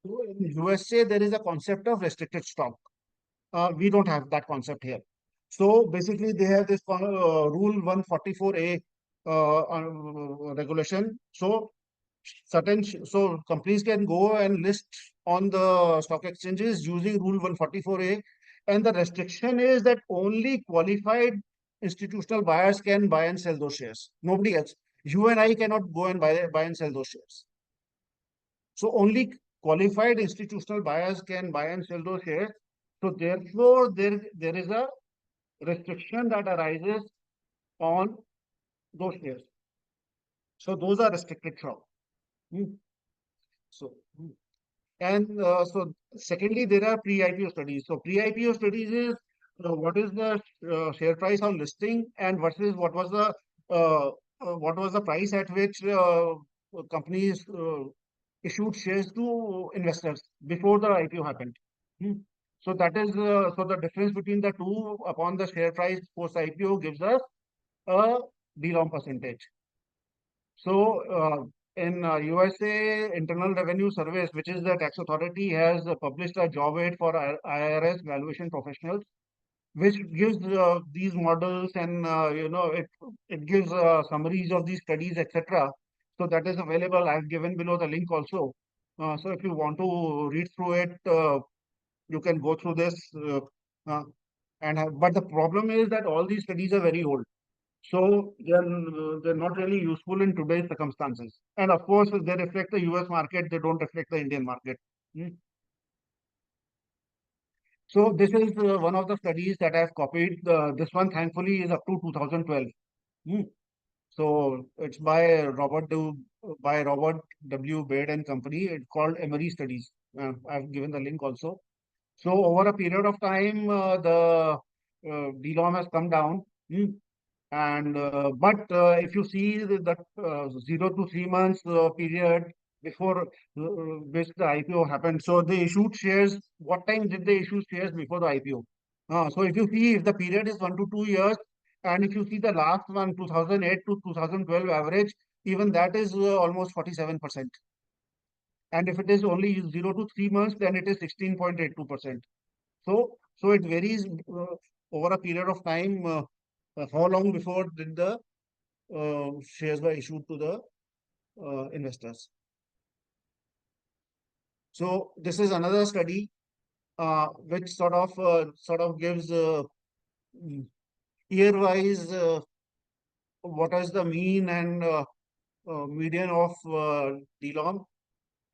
so in USA, there is a concept of restricted stock. We don't have that concept here. So basically, they have this rule 144A regulation. So so companies can go and list on the stock exchanges using rule 144A, and the restriction is that only qualified institutional buyers can buy and sell those shares. Nobody else. You and I cannot go and buy and sell those shares. So only qualified institutional buyers can buy and sell those shares. So therefore, there is a restriction that arises on those shares. So those are restricted stock. So and so secondly, there are pre-IPO studies. So pre-IPO studies is what is the share price on listing and versus what was the price at which companies issued shares to investors before the IPO happened. So that is so the difference between the two upon the share price post IPO gives us a DLOM percentage. So in USA, Internal Revenue Service, which is the tax authority, has published a job aid for IRS valuation professionals, which gives these models and it gives summaries of these studies, etc. So that is available. I've given below the link also. So if you want to read through it, you can go through this. But the problem is that all these studies are very old. So they're not really useful in today's circumstances. And of course, they reflect the US market, they don't reflect the Indian market. So this is one of the studies that I've copied. This one, thankfully, is up to 2012. So it's by Robert W. Baird and Company. It's called Emory Studies. I've given the link also. So over a period of time, the DLOM has come down. And but if you see the 0 to 3 months period before which the IPO happened, so they issued shares. What time did they issue shares before the IPO? So if you see if the period is 1 to 2 years, and if you see the last one 2008 to 2012 average, even that is almost 47%. And if it is only 0 to 3 months, then it is 16.82%. So it varies over a period of time. How long before did the shares were issued to the investors? So this is another study which sort of gives year-wise what is the mean and median of DLOM,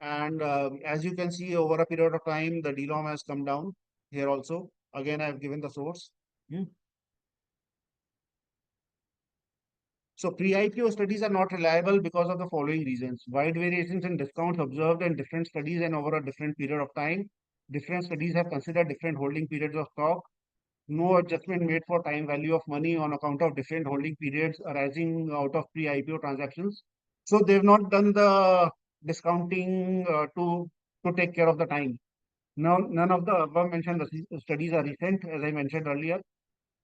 And as you can see, over a period of time, the DLOM has come down here also. Again, I have given the source. So pre-IPO studies are not reliable because of the following reasons. Wide variations in discounts observed in different studies and over a different period of time. Different studies have considered different holding periods of stock. No adjustment made for time value of money on account of different holding periods arising out of pre-IPO transactions. So they've not done the discounting to take care of the time. Now, none of the above mentioned studies are recent, as I mentioned earlier.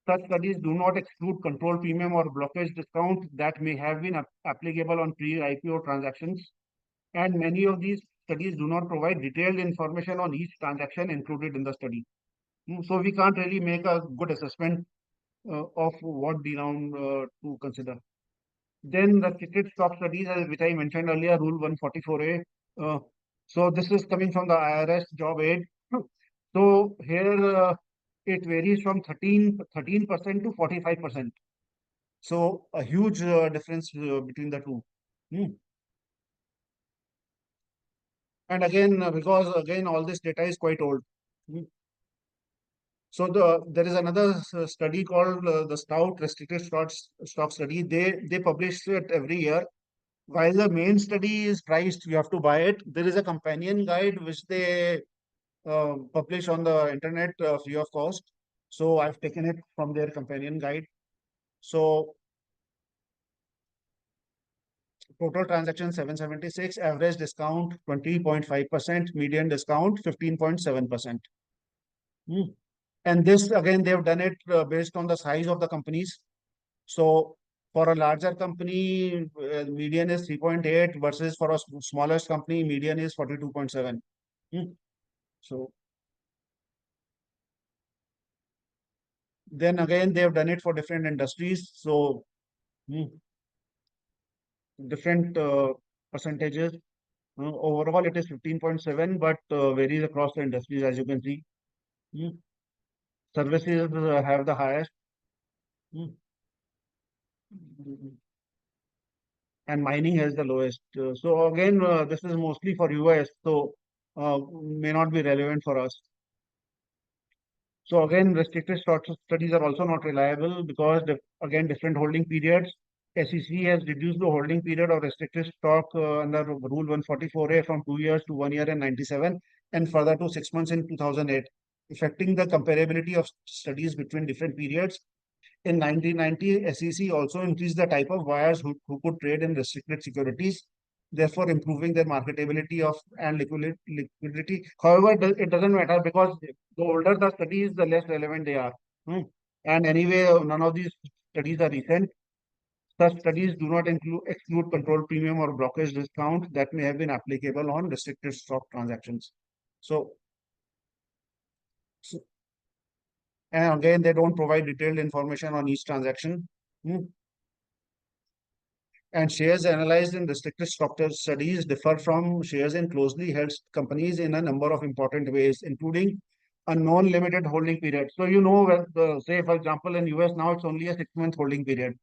Such studies do not exclude control premium or blockage discount that may have been applicable on pre-IPO transactions. And many of these studies do not provide detailed information on each transaction included in the study. So we can't really make a good assessment of what DLOM to consider. Then the restricted stock studies, which I mentioned earlier, Rule 144A. So this is coming from the IRS job aid. So here it varies from 13% to 45%. So a huge difference between the two. And again, because again, all this data is quite old. So there is another study called the Stout Restricted Stock Study. They publish it every year. While the main study is priced, you have to buy it. There is a companion guide which they publish on the internet free of cost. So I've taken it from their companion guide. So total transaction 776, average discount 20.5%, median discount 15.7%. And this again, they've done it based on the size of the companies. So for a larger company, median is 3.8 versus for a smallest company, median is 42.7. So then again, they've done it for different industries. So different percentages. Overall, it is 15.7, but varies across the industries, as you can see. Services have the highest. And mining has the lowest. So again, this is mostly for US, so may not be relevant for us. So again, restricted stock studies are also not reliable because again, different holding periods. SEC has reduced the holding period of restricted stock under Rule 144A from 2 years to 1 year in 97 and further to 6 months in 2008, affecting the comparability of studies between different periods. In 1990, SEC also increased the type of buyers who could trade in restricted securities, therefore improving their marketability of and liquidity. However, it doesn't matter because the older the studies, the less relevant they are. And anyway, none of these studies are recent. Such studies do not exclude control premium or blockage discount that may have been applicable on restricted stock transactions. So and again, they don't provide detailed information on each transaction. And shares analyzed in restricted stock studies differ from shares in closely held companies in a number of important ways, including a non-limited holding period. So you know, say for example, in US now it's only a 6-month holding period,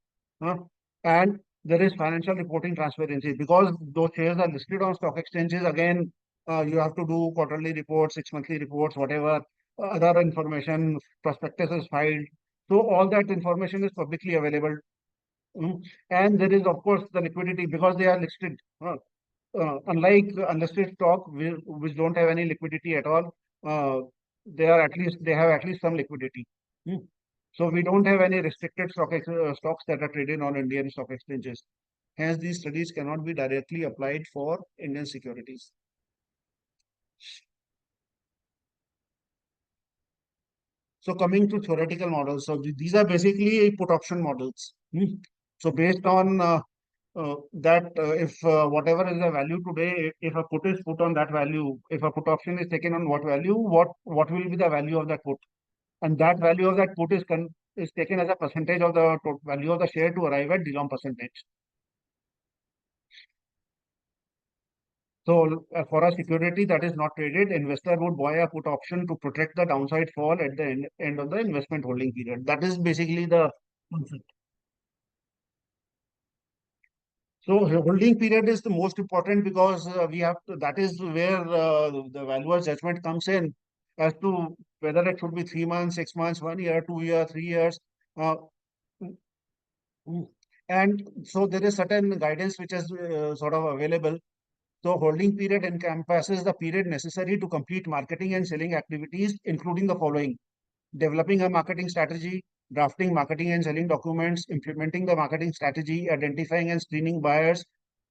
and there is financial reporting transparency because those shares are listed on stock exchanges. Again, you have to do quarterly reports, 6-monthly reports, whatever other information, prospectus is filed. So all that information is publicly available. And there is, of course, the liquidity because they are listed. Unlike unlisted stock, which don't have any liquidity at all, they have at least some liquidity. So we don't have any restricted stocks that are traded on Indian stock exchanges. Hence, these studies cannot be directly applied for Indian securities. So coming to theoretical models, so these are basically put option models. So based on that if whatever is the value today, if a put is put on that value, if a put option is taken on what value, what will be the value of that put? And that value of that put is taken as a percentage of the value of the share to arrive at DLOM percentage. So for a security that is not traded, investor would buy a put option to protect the downside fall at the end of the investment holding period. That is basically the concept. So holding period is the most important because we have to, that is where the valuer's judgment comes in as to whether it should be 3 months, 6 months, 1 year, 2 year, 3 years. Uh, and so there is certain guidance which is sort of available. So holding period encompasses the period necessary to complete marketing and selling activities, including the following: developing a marketing strategy, drafting marketing and selling documents, implementing the marketing strategy, identifying and screening buyers,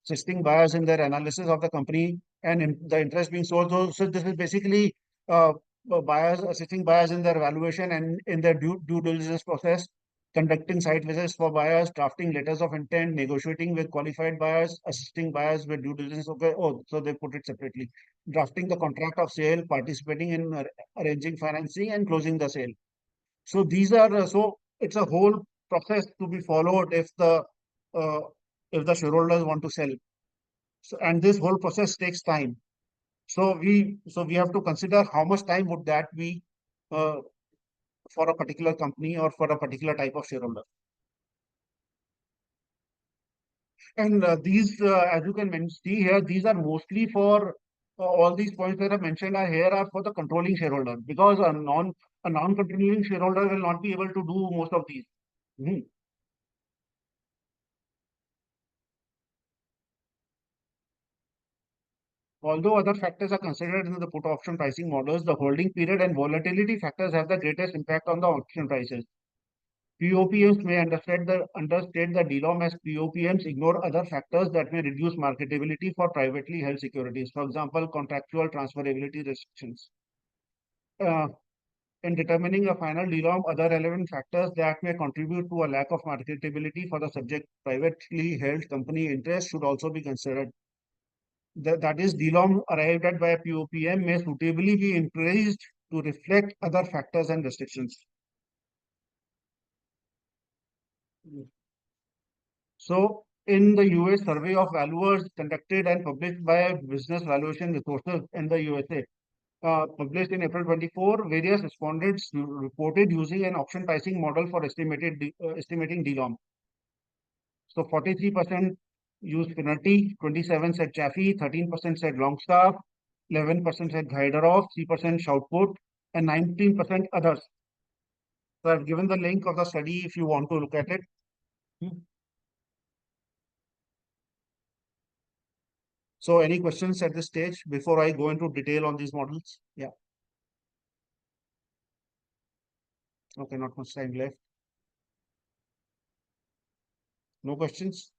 assisting buyers in their analysis of the company and in the interest being sold. So this is basically uh, buyers assisting buyers in their valuation and in their due diligence process, conducting site visits for buyers, drafting letters of intent, negotiating with qualified buyers, assisting buyers with due diligence. Okay, oh, so they put it separately. Drafting the contract of sale, participating in arranging financing and closing the sale. So these are so it's a whole process to be followed uh, if the shareholders want to sell. So, and this whole process takes time. So we have to consider how much time would that be uh, for a particular company or for a particular type of shareholder. And these, as you can see here, these are mostly for all these points that I mentioned are here are for the controlling shareholder, because a non-controlling shareholder will not be able to do most of these. Mhm. Although other factors are considered in the put option pricing models, the holding period and volatility factors have the greatest impact on the option prices. POPMs may understate the DLOM as POPMs ignore other factors that may reduce marketability for privately held securities. For example, contractual transferability restrictions. In determining a final DLOM, other relevant factors that may contribute to a lack of marketability for the subject privately held company interest should also be considered. That is, DLOM arrived at by a POPM may suitably be increased to reflect other factors and restrictions. So, in the US, survey of valuers conducted and published by Business Valuation Resources in the USA, published in April 24, various respondents reported using an option pricing model for estimating DLOM. So 43% used Finnerty, 27 said Chaffee, 13% said Longstaff, 11% said Gaidarov, 3% Shoutput, and 19% others. So I've given the link of the study if you want to look at it. So any questions at this stage before I go into detail on these models? Yeah. Okay, not much time left. No questions?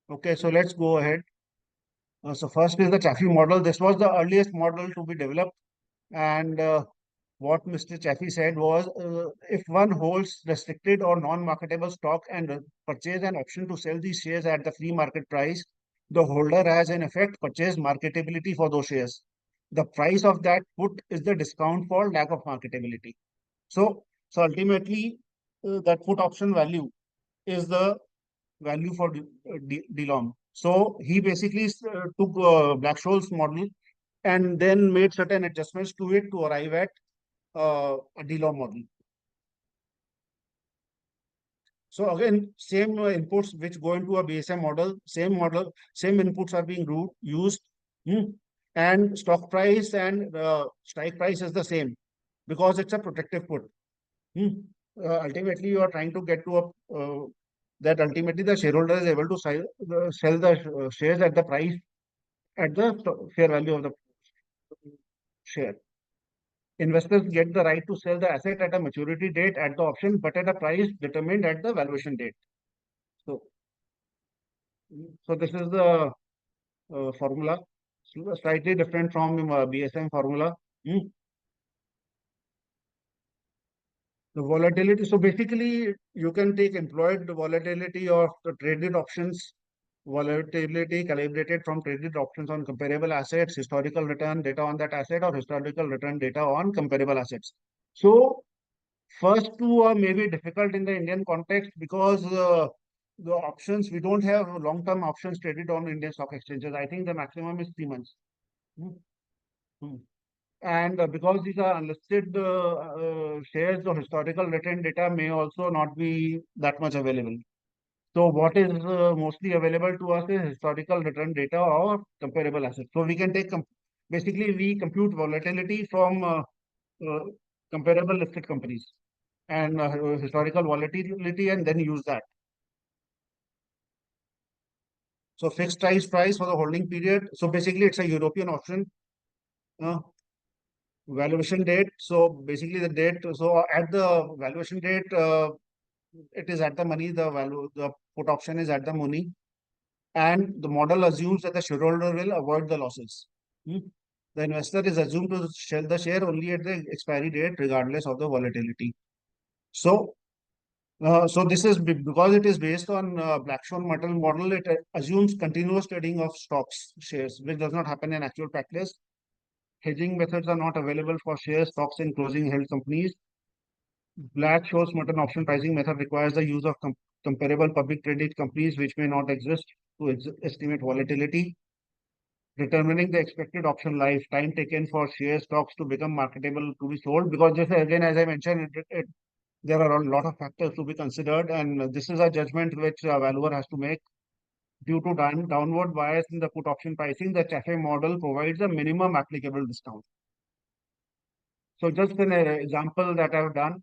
Okay, so let's go ahead. So first is the Chaffee model. This was the earliest model to be developed. And what Mr. Chaffee said was, if one holds restricted or non-marketable stock and purchase an option to sell these shares at the free market price, the holder has in effect purchased marketability for those shares. The price of that put is the discount for lack of marketability. So ultimately, that put option value is the value for DLOM. So he basically took Black-Scholes model and then made certain adjustments to it to arrive at a DLOM model. So again, same inputs which go into a BSM model, same inputs are being used, and stock price and strike price is the same because it's a protective put. Ultimately, you are trying to get to a that ultimately the shareholder is able to sell the shares at the price at the fair value of the share. Investors get the right to sell the asset at a maturity date at the option, but at a price determined at the valuation date. So this is the formula, slightly different from BSM formula. The volatility. So basically, you can take employed volatility of the traded options, volatility calibrated from traded options on comparable assets, historical return data on that asset, or historical return data on comparable assets. So first two are maybe difficult in the Indian context because the options, we don't have long-term options traded on Indian stock exchanges. I think the maximum is 3 months. And because these are unlisted shares, the historical return data may also not be that much available. So what is mostly available to us is historical return data or comparable assets. So we can take, basically we compute volatility from comparable listed companies and historical volatility and then use that. So fixed price for the holding period. So basically it's a European option. Valuation date. So basically the date. So at the valuation date, it is at the money. The put option is at the money, and the model assumes that the shareholder will avoid the losses. The investor is assumed to sell the share only at the expiry date, regardless of the volatility. So so this is because it is based on Black-Scholes model. It assumes continuous trading of stocks shares, which does not happen in actual practice. Hedging methods are not available for shares, stocks, and closing held companies. Black-Scholes option pricing method requires the use of comparable public traded companies which may not exist to estimate volatility. Determining the expected option life, time taken for share stocks to become marketable to be sold. Because this, again, as I mentioned, there are a lot of factors to be considered, and this is a judgment which a valuer has to make. Due to downward bias in the put option pricing, the CAFE model provides a minimum applicable discount. So just an example that I've done.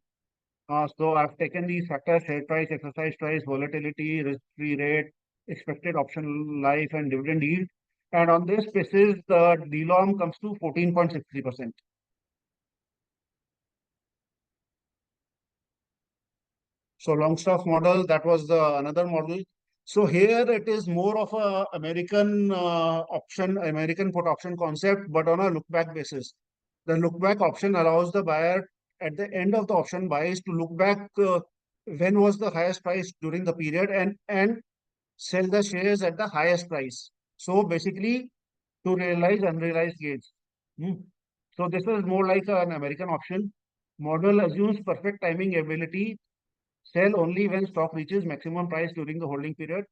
So I've taken these factors: share price, exercise price, volatility, risk-free rate, expected option life, and dividend yield. And on this basis, the DLOM comes to 14.63%. So Longstaff model, that was the another model. So here it is more of a American American put option concept, but on a look back basis. The look back option allows the buyer at the end of the option buys to look back when was the highest price during the period and sell the shares at the highest price. So basically to realize unrealized gains. So this is more like an American option. Model assumes perfect timing ability. Sell only when stock reaches maximum price during the holding period.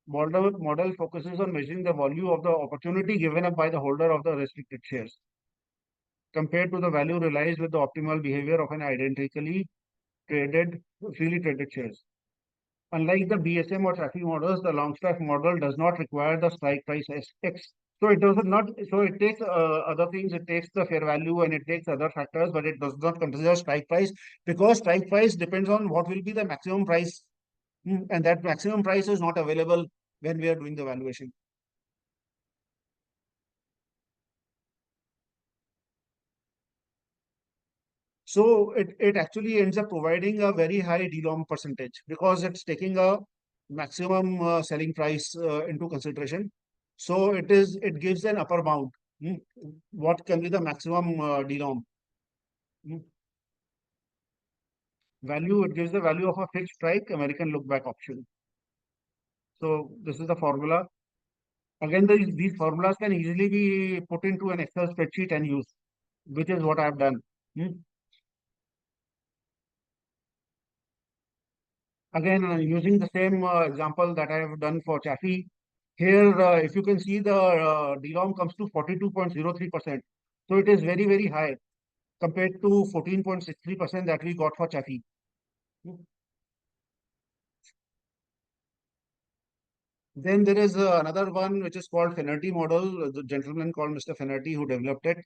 Model focuses on measuring the value of the opportunity given up by the holder of the restricted shares compared to the value realized with the optimal behavior of an identically freely traded shares. Unlike the BSM or tracking models, the Longstaff model does not require the strike price X. So it does not. So it takes other things. It takes the fair value and it takes other factors, but it does not consider strike price because strike price depends on what will be the maximum price, and that maximum price is not available when we are doing the valuation. So it actually ends up providing a very high DLOM percentage because it's taking a maximum selling price into consideration. So it gives an upper bound. What can be the maximum DLOM value? It gives the value of a fixed strike American look back option. So this is the formula. Again, these formulas can easily be put into an Excel spreadsheet and used, which is what I've done. Again, using the same example that I have done for Chaffee, here, if you can see the DLOM comes to 42.03%. So it is very, very high compared to 14.63% that we got for Chaffee. Then there is another one which is called Finnerty model. The gentleman called Mr. Finnerty who developed it.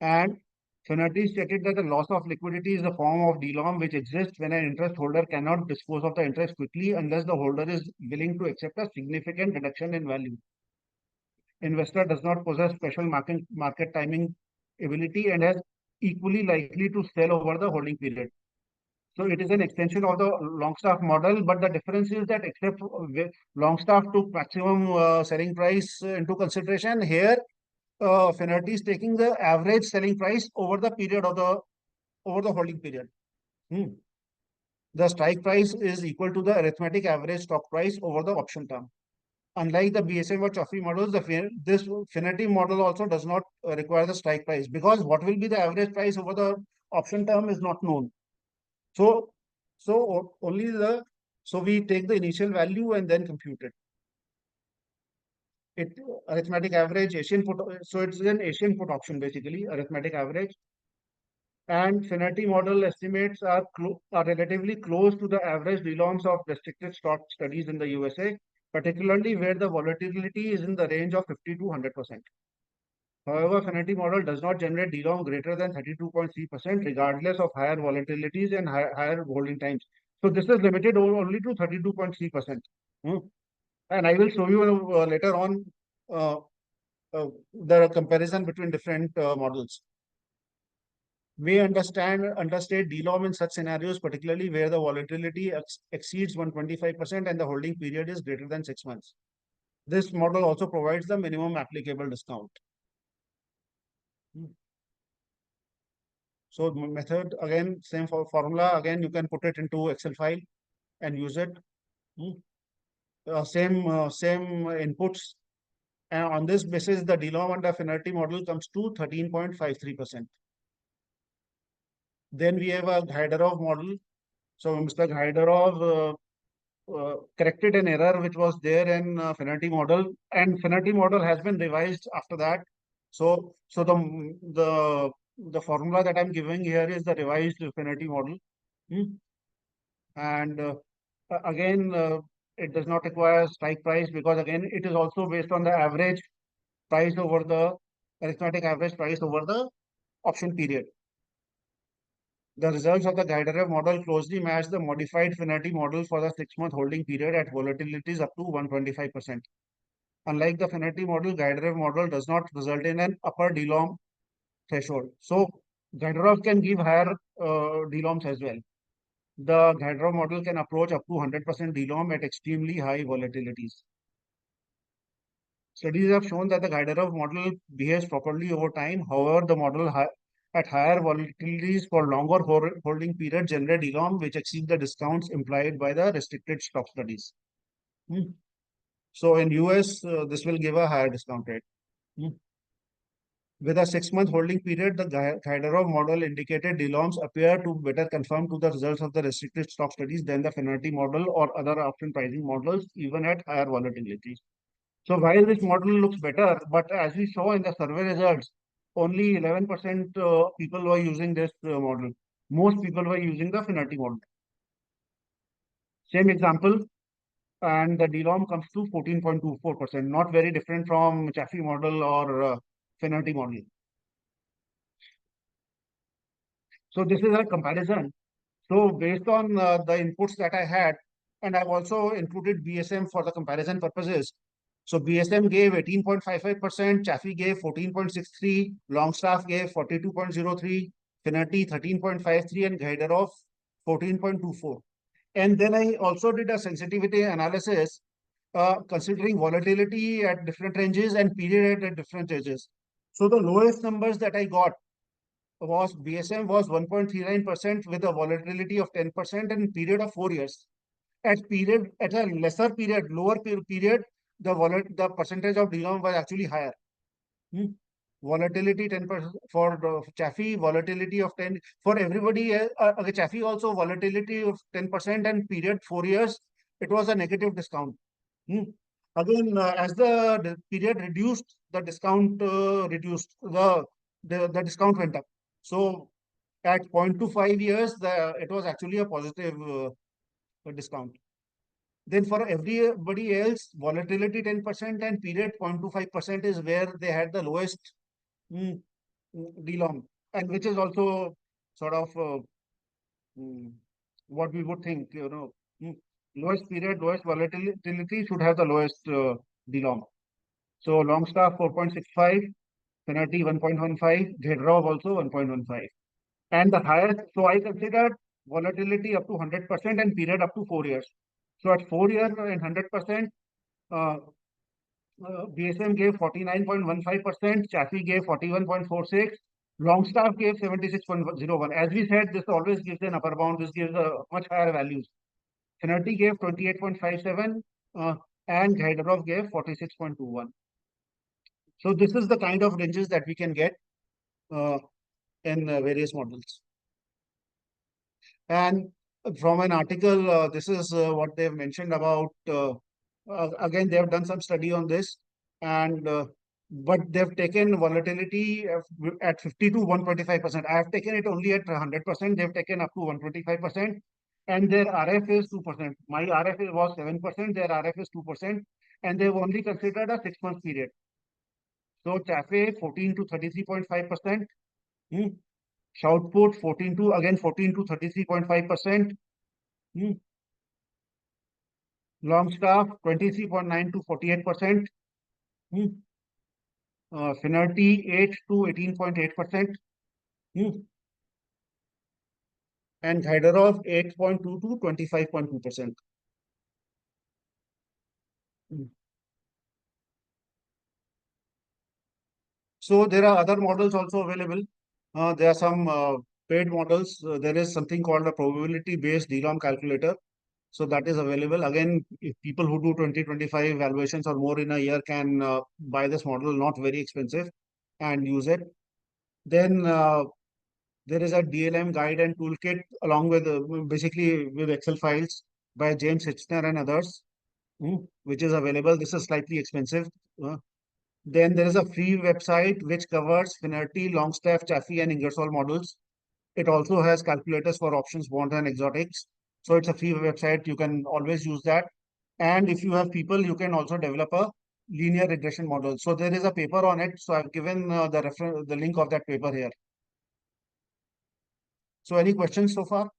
And Finnerty stated that the loss of liquidity is a form of DLOM which exists when an interest holder cannot dispose of the interest quickly unless the holder is willing to accept a significant reduction in value. Investor does not possess special market timing ability and is equally likely to sell over the holding period. So it is an extension of the Longstaff model, but the difference is that except Longstaff took maximum selling price into consideration, here Finnerty is taking the average selling price over the period of the holding period. The strike price is equal to the arithmetic average stock price over the option term. Unlike the BSM or Chaffee models, this Finnerty model also does not require the strike price because what will be the average price over the option term is not known. So we take the initial value and then compute it. arithmetic average Asian put. So it's an Asian put option basically, arithmetic average. And Finnerty model estimates are relatively close to the average DLOMs of restricted stock studies in the USA, particularly where the volatility is in the range of 50 to 100%. However, Finnerty model does not generate DLOM greater than 32.3%, regardless of higher volatilities and higher holding times. So this is limited only to 32.3%. And I will show you later on the comparison between different models. We understate DLOM in such scenarios, particularly where the volatility exceeds 125% and the holding period is greater than 6 months. This model also provides the minimum applicable discount. So method, again, same formula, again, you can put it into Excel file and use it. Same inputs. And on this basis, the DLOM under Finnerty model comes to 13.53%. Then we have a Gaidarov model. So Mr. Gaidarov corrected an error which was there in Finnerty model, and Finnerty model has been revised after that. So the formula that I'm giving here is the revised Finnerty model. And again, it does not require strike price, because again, it is also based on the average price over the arithmetic average price over the option period. The results of the Gaidarov model closely match the modified Finnerty model for the 6-month holding period at volatilities up to 125%. Unlike the Finnerty model, Gaidarov model does not result in an upper DLOM threshold. So Gaidarov can give higher DLOMs as well. The Gaidarov model can approach up to 100% DLOM at extremely high volatilities. Studies have shown that the Gaidarov model behaves properly over time. However, the model at higher volatilities for longer holding period generate DLOM which exceed the discounts implied by the restricted stock studies. So in US, this will give a higher discount rate. With a 6-month holding period, the Gaidarov model indicated DLOMs appear to better conform to the results of the restricted stock studies than the Finnerty model or other option pricing models, even at higher volatilities. So while this model looks better, but as we saw in the survey results, only 11% people were using this model. Most people were using the Finnerty model. Same example, and the DLOM comes to 14.24%, not very different from Chaffee model or Finnerty model. So this is a comparison. So based on the inputs that I had, and I've also included BSM for the comparison purposes. So BSM gave 18.55%, Chaffee gave 14.63, Longstaff gave 42.03, Finnerty 13.53, and Gaidarov 14.24. And then I also did a sensitivity analysis considering volatility at different ranges and period at different ranges. So the lowest numbers that I got was BSM was 1.39% with a volatility of 10% and period of 4 years. At a lesser period, lower period, the percentage of DLOM was actually higher. Volatility 10% for Chaffee, volatility of 10 for everybody. Chaffee also volatility of 10% and period 4 years. It was a negative discount. Again, as the period reduced, the discount reduced. The discount went up. So at 0.25 years, it was actually a positive discount. Then for everybody else, volatility 10% and period 0.25% is where they had the lowest DLOM, and which is also sort of what we would think, lowest period, lowest volatility should have the lowest DLOM. So Longstaff 4.65, Finnerty 1.15, Gaidarov also 1.15. And the highest, so I considered volatility up to 100% and period up to 4 years. So at 4 years and 100%, BSM gave 49.15%, Chaffee gave 41.46%, Longstaff gave 76.01. As we said, this always gives an upper bound, this gives a much higher values. Finnerty gave 28.57 and Gaidarov gave 46.21. So this is the kind of ranges that we can get in various models. And from an article, this is what they've mentioned about, again, they have done some study on this. and but they've taken volatility at 50 to 125%. I have taken it only at 100%. They've taken up to 125%, and their RF is 2%. My RF was 7%. Their RF is 2%, and they've only considered a 6-month period. So Chafe 14 to 33.5%. Shoutput 14 to 33.5%. Longstaff 23.9 to 48%. Finalty 8 to 18.8%. And Hyderov 8.2 to 25.2%. So there are other models also available. There are some paid models. There is something called a probability-based DLOM calculator. So that is available. Again, if people who do 20-25 valuations or more in a year can buy this model, not very expensive, and use it. Then there is a DLM guide and toolkit along with basically with Excel files by James Hitchner and others, which is available. This is slightly expensive. Then there is a free website which covers Finalty, Longstaff, Chaffee, and Ingersoll models. It also has calculators for options, bonds, and exotics. So it's a free website. You can always use that. And if you have people, you can also develop a linear regression model. So there is a paper on it. So I've given the link of that paper here. So any questions so far?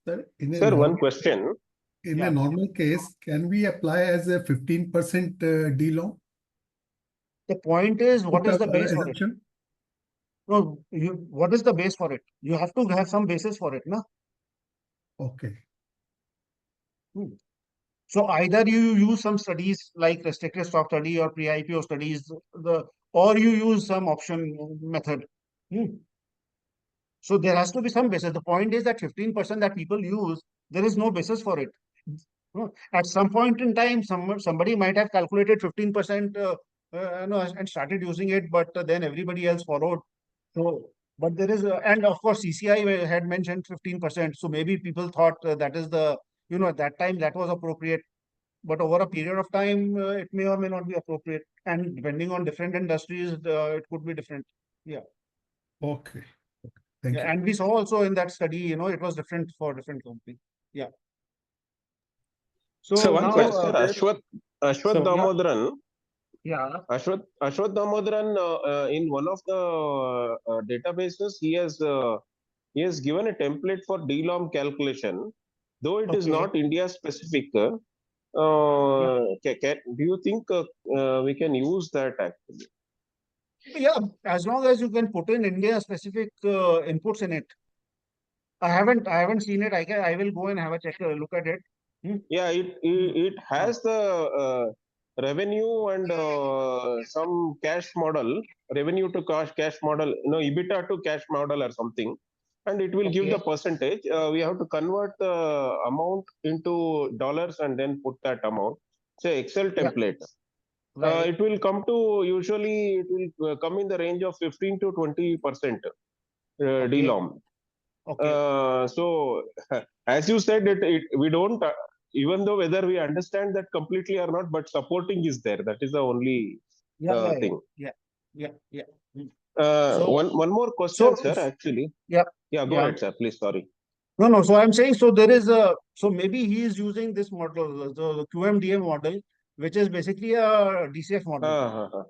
Sir, one question. In a normal case, can we apply as a 15% DLOM? The point is, what is the base for it? Assumption? No, what is the base for it? You have to have some basis for it, no? Okay. So either you use some studies like restricted stock study or pre-IPO studies, or you use some option method. So there has to be some basis. The point is that 15% that people use, there is no basis for it. At some point in time, somebody might have calculated 15% and started using it, but then everybody else followed. So, but there is, and of course, CCI had mentioned 15%. So maybe people thought that is the, at that time that was appropriate. But over a period of time, it may or may not be appropriate. And depending on different industries, it could be different. Yeah. Okay. Thank you. And we saw also in that study, it was different for different companies. Yeah. So one now, question, Ashwath Damodaran. Yeah. Ashwath Damodaran, in one of the databases, he has given a template for DLOM calculation, though it is not India specific. Do you think we can use that actually? Yeah, as long as you can put in India specific inputs in it. I haven't seen it. I will go and have a look at it. Yeah, it has the revenue and some cash model, revenue to cash model, EBITDA to cash model or something, and it will give the percentage. We have to convert the amount into dollars and then put that amount. Say Excel template. It will come to, usually it will come in the range of 15 to 20% DLOM. So as you said, we don't, even though whether we understand that completely or not, but supporting is there. That is the only thing. Yeah. One more question, sir, actually. Yeah. Go ahead, sir, please, sorry. No. So I'm saying, so there is so maybe he is using this model, the QMDM model, which is basically a DCF model.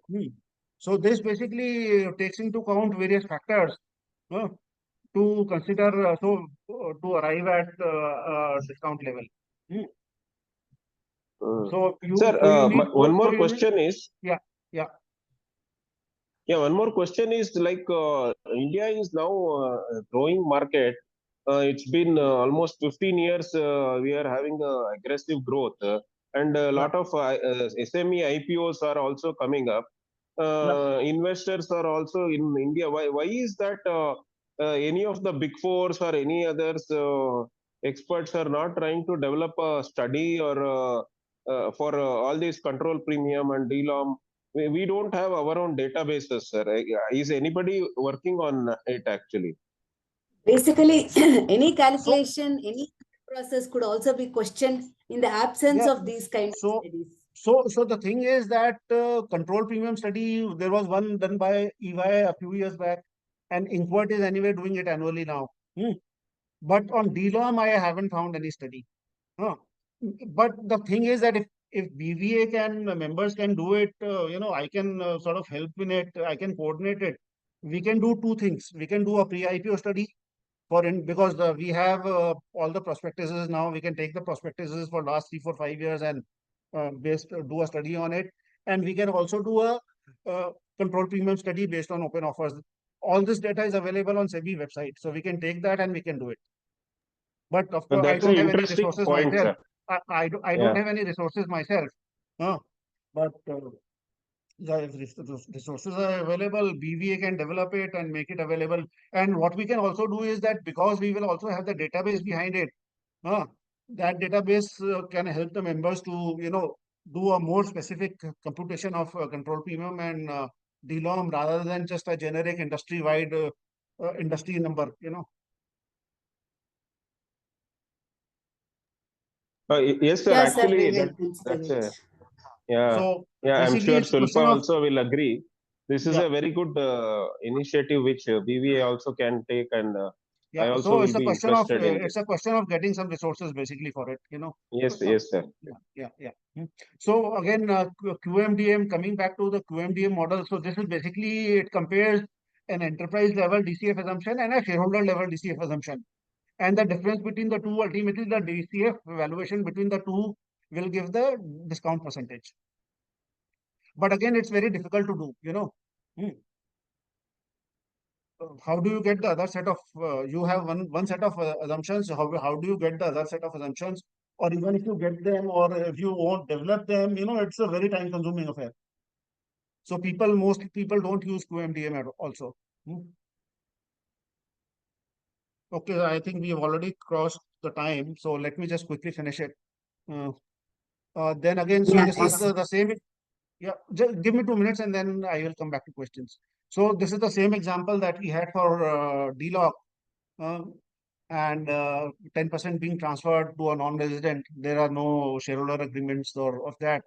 So this basically takes into account various factors to consider, to arrive at discount level. So sir, one more question is. Yeah. One more question is like India is now a growing market. It's been almost 15 years. We are having aggressive growth, and a lot of SME IPOs are also coming up. Investors are also in India. Why is that any of the big fours or any others experts are not trying to develop a study or for all these control premium and DLOM? We don't have our own databases, sir. Is anybody working on it actually? Basically, any calculation, any process could also be questioned in the absence Yeah. of these kind of So, studies? so the thing is that control premium study, there was one done by EY a few years back, and Inkwart is anyway doing it annually now. But on DLOM, I haven't found any study. But the thing is that if BVA members can do it, I can sort of help in it. I can coordinate it. We can do two things. We can do a pre-IPO study because we have all the prospectuses now. We can take the prospectuses for last 3, 4, 5 years and do a study on it. And we can also do a control premium study based on open offers. All this data is available on SEBI website, so we can take that and we can do it. But of course, I That's don't an have any interesting resources point, myself. sir. I don't have any resources myself. But if resources are available, BVA can develop it and make it available. And what we can also do is that because we will also have the database behind it, that database can help the members to, do a more specific computation of control premium and DLOM rather than just a generic industry-wide industry number, Yes, sir. Yeah, sir, we Actually, will consider that's it. a yeah. So Yeah, I'm basically sure it's a question Sulpa of, also will agree. This is yeah. a very good initiative which BVA also can take, and I Yeah, also so will it's a be question of interested in this. getting some resources basically for it, Yes, yes, sir. Yeah. So again, QMDM, coming back to the QMDM model. So this is basically, it compares an enterprise level DCF assumption and a shareholder level DCF assumption. And the difference between the two, ultimately the DCF valuation between the two will give the discount percentage. But again, it's very difficult to do, How do you get the other set of, you have one set of assumptions, how do you get the other set of assumptions? Or even if you get them, or if you won't develop them, it's a very time consuming affair. So most people don't use QMDM also. Okay, I think we have already crossed the time. So let me just quickly finish it. Then again, so Yeah, this is the same. Yeah, just give me 2 minutes and then I will come back to questions. So this is the same example that we had for DLOC. And 10% being transferred to a non-resident. There are no shareholder agreements or of that.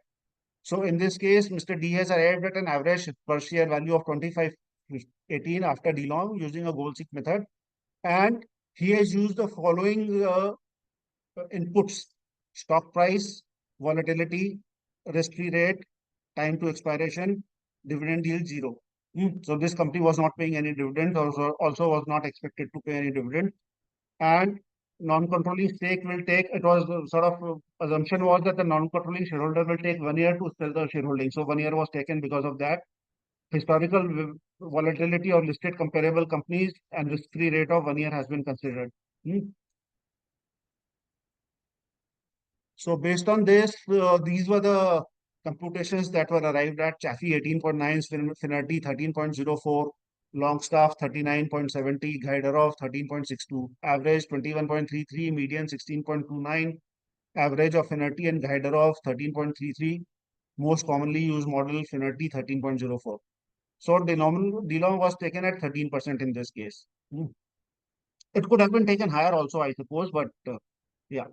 So in this case, Mr. D has arrived at an average per share value of 25.18 after DLOM using a goal-seek method. And he has used the following inputs: stock price, volatility, risk-free rate, time to expiration, dividend yield 0. So this company was not paying any dividend, also was not expected to pay any dividend. And non-controlling stake will take, it was sort of assumption was that the non-controlling shareholder will take 1 year to sell the shareholding. So 1 year was taken because of that. Historical volatility of listed comparable companies and risk-free rate of 1 year has been considered. So based on this, these were the computations that were arrived at. Chaffee 18.9, Finnerty 13.04, Longstaff 39.70, Gaidarov 13.62, average 21.33, median 16.29, average of Finnerty and Gaidarov 13.33, most commonly used model Finnerty 13.04. So the nominal DLOM was taken at 13% in this case. It could have been taken higher also, I suppose, but yeah.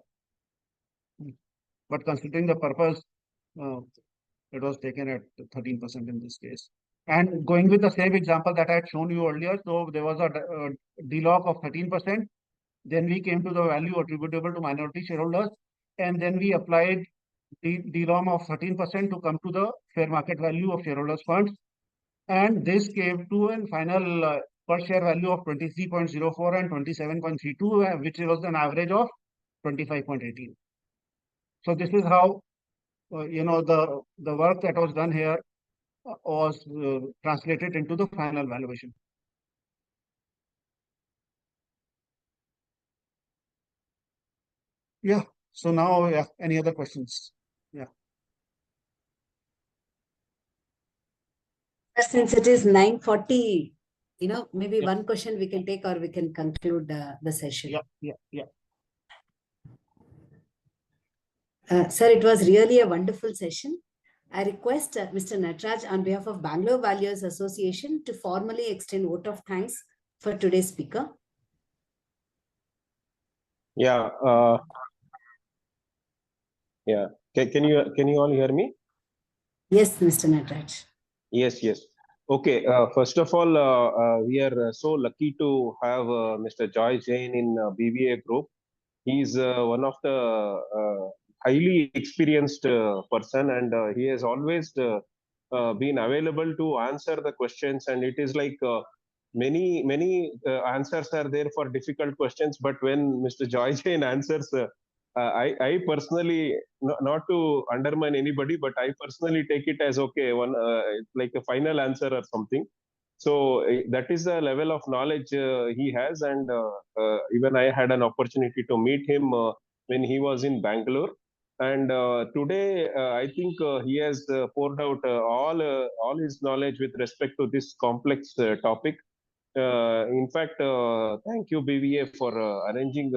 But considering the purpose, it was taken at 13% in this case. And going with the same example that I had shown you earlier, so there was a DLOC of 13%. Then we came to the value attributable to minority shareholders, and then we applied DLOM of 13% to come to the fair market value of shareholders' funds. And this came to a final per share value of 23.04 and 27.32, which was an average of 25.18. So this is how the work that was done here was translated into the final valuation. Yeah. So now, yeah, any other questions? Yeah. Since it is 9:40, maybe one question we can take or we can conclude the session. Yeah. Sir, it was really a wonderful session. I request Mr. Natraj on behalf of Bangalore Valuers Association to formally extend vote of thanks for today's speaker. Yeah. Yeah. Can you all hear me? Yes, Mr. Nataraj. Yes. Okay. First of all, we are so lucky to have Mr. Joy Jain in BVA group. He's one of the highly experienced person, and he has always been available to answer the questions. And it is like many answers are there for difficult questions, but when Mr. Joy Jain answers, I personally, not to undermine anybody, but I personally take it as okay, one like a final answer or something. So that is the level of knowledge he has, and even I had an opportunity to meet him when he was in Bangalore. And today, I think he has poured out all his knowledge with respect to this complex topic. In fact, thank you, BVA, for arranging,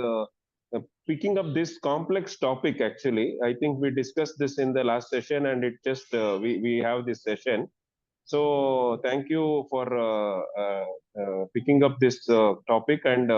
picking up this complex topic. Actually, I think we discussed this in the last session, and it just we have this session. So thank you for picking up this topic, and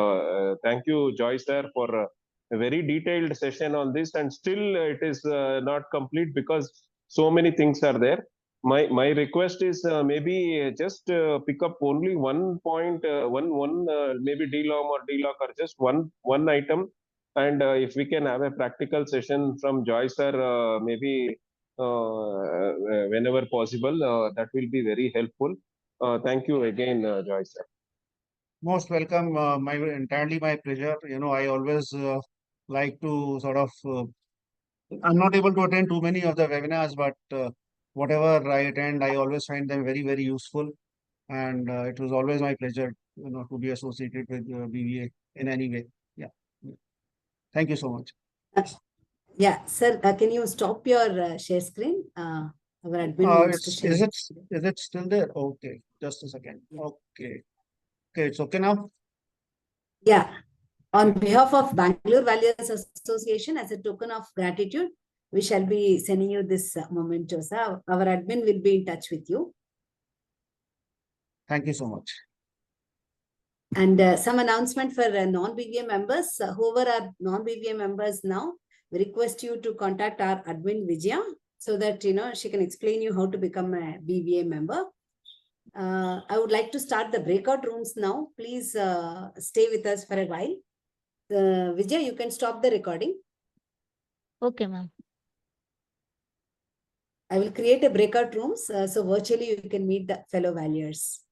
thank you, Joy sir, for a very detailed session on this. And still, it is not complete because so many things are there. My request is maybe just pick up only one point, one maybe DLOM or DLOC, or just one item. And if we can have a practical session from Joy sir, maybe whenever possible, that will be very helpful. Thank you again, Joy sir. Most welcome. Entirely my pleasure. I always like to sort of. I'm not able to attend too many of the webinars, but whatever I attend, I always find them very, very useful. And it was always my pleasure, to be associated with BVA in any way. Yeah. Thank you so much. Yeah, sir, can you stop your share screen? Our admin wants to share. Is it still there? Okay, just a second. Okay, it's okay now. Yeah. On behalf of Bangalore Valuers Association, as a token of gratitude, we shall be sending you this memento. Our admin will be in touch with you. Thank you so much. And some announcement for non-BVA members. Whoever are non-BVA members now, we request you to contact our admin Vijaya so that she can explain you how to become a BVA member. I would like to start the breakout rooms now. Please stay with us for a while. Vijaya, you can stop the recording. Okay, ma'am. I will create a breakout rooms so virtually you can meet the fellow valuers.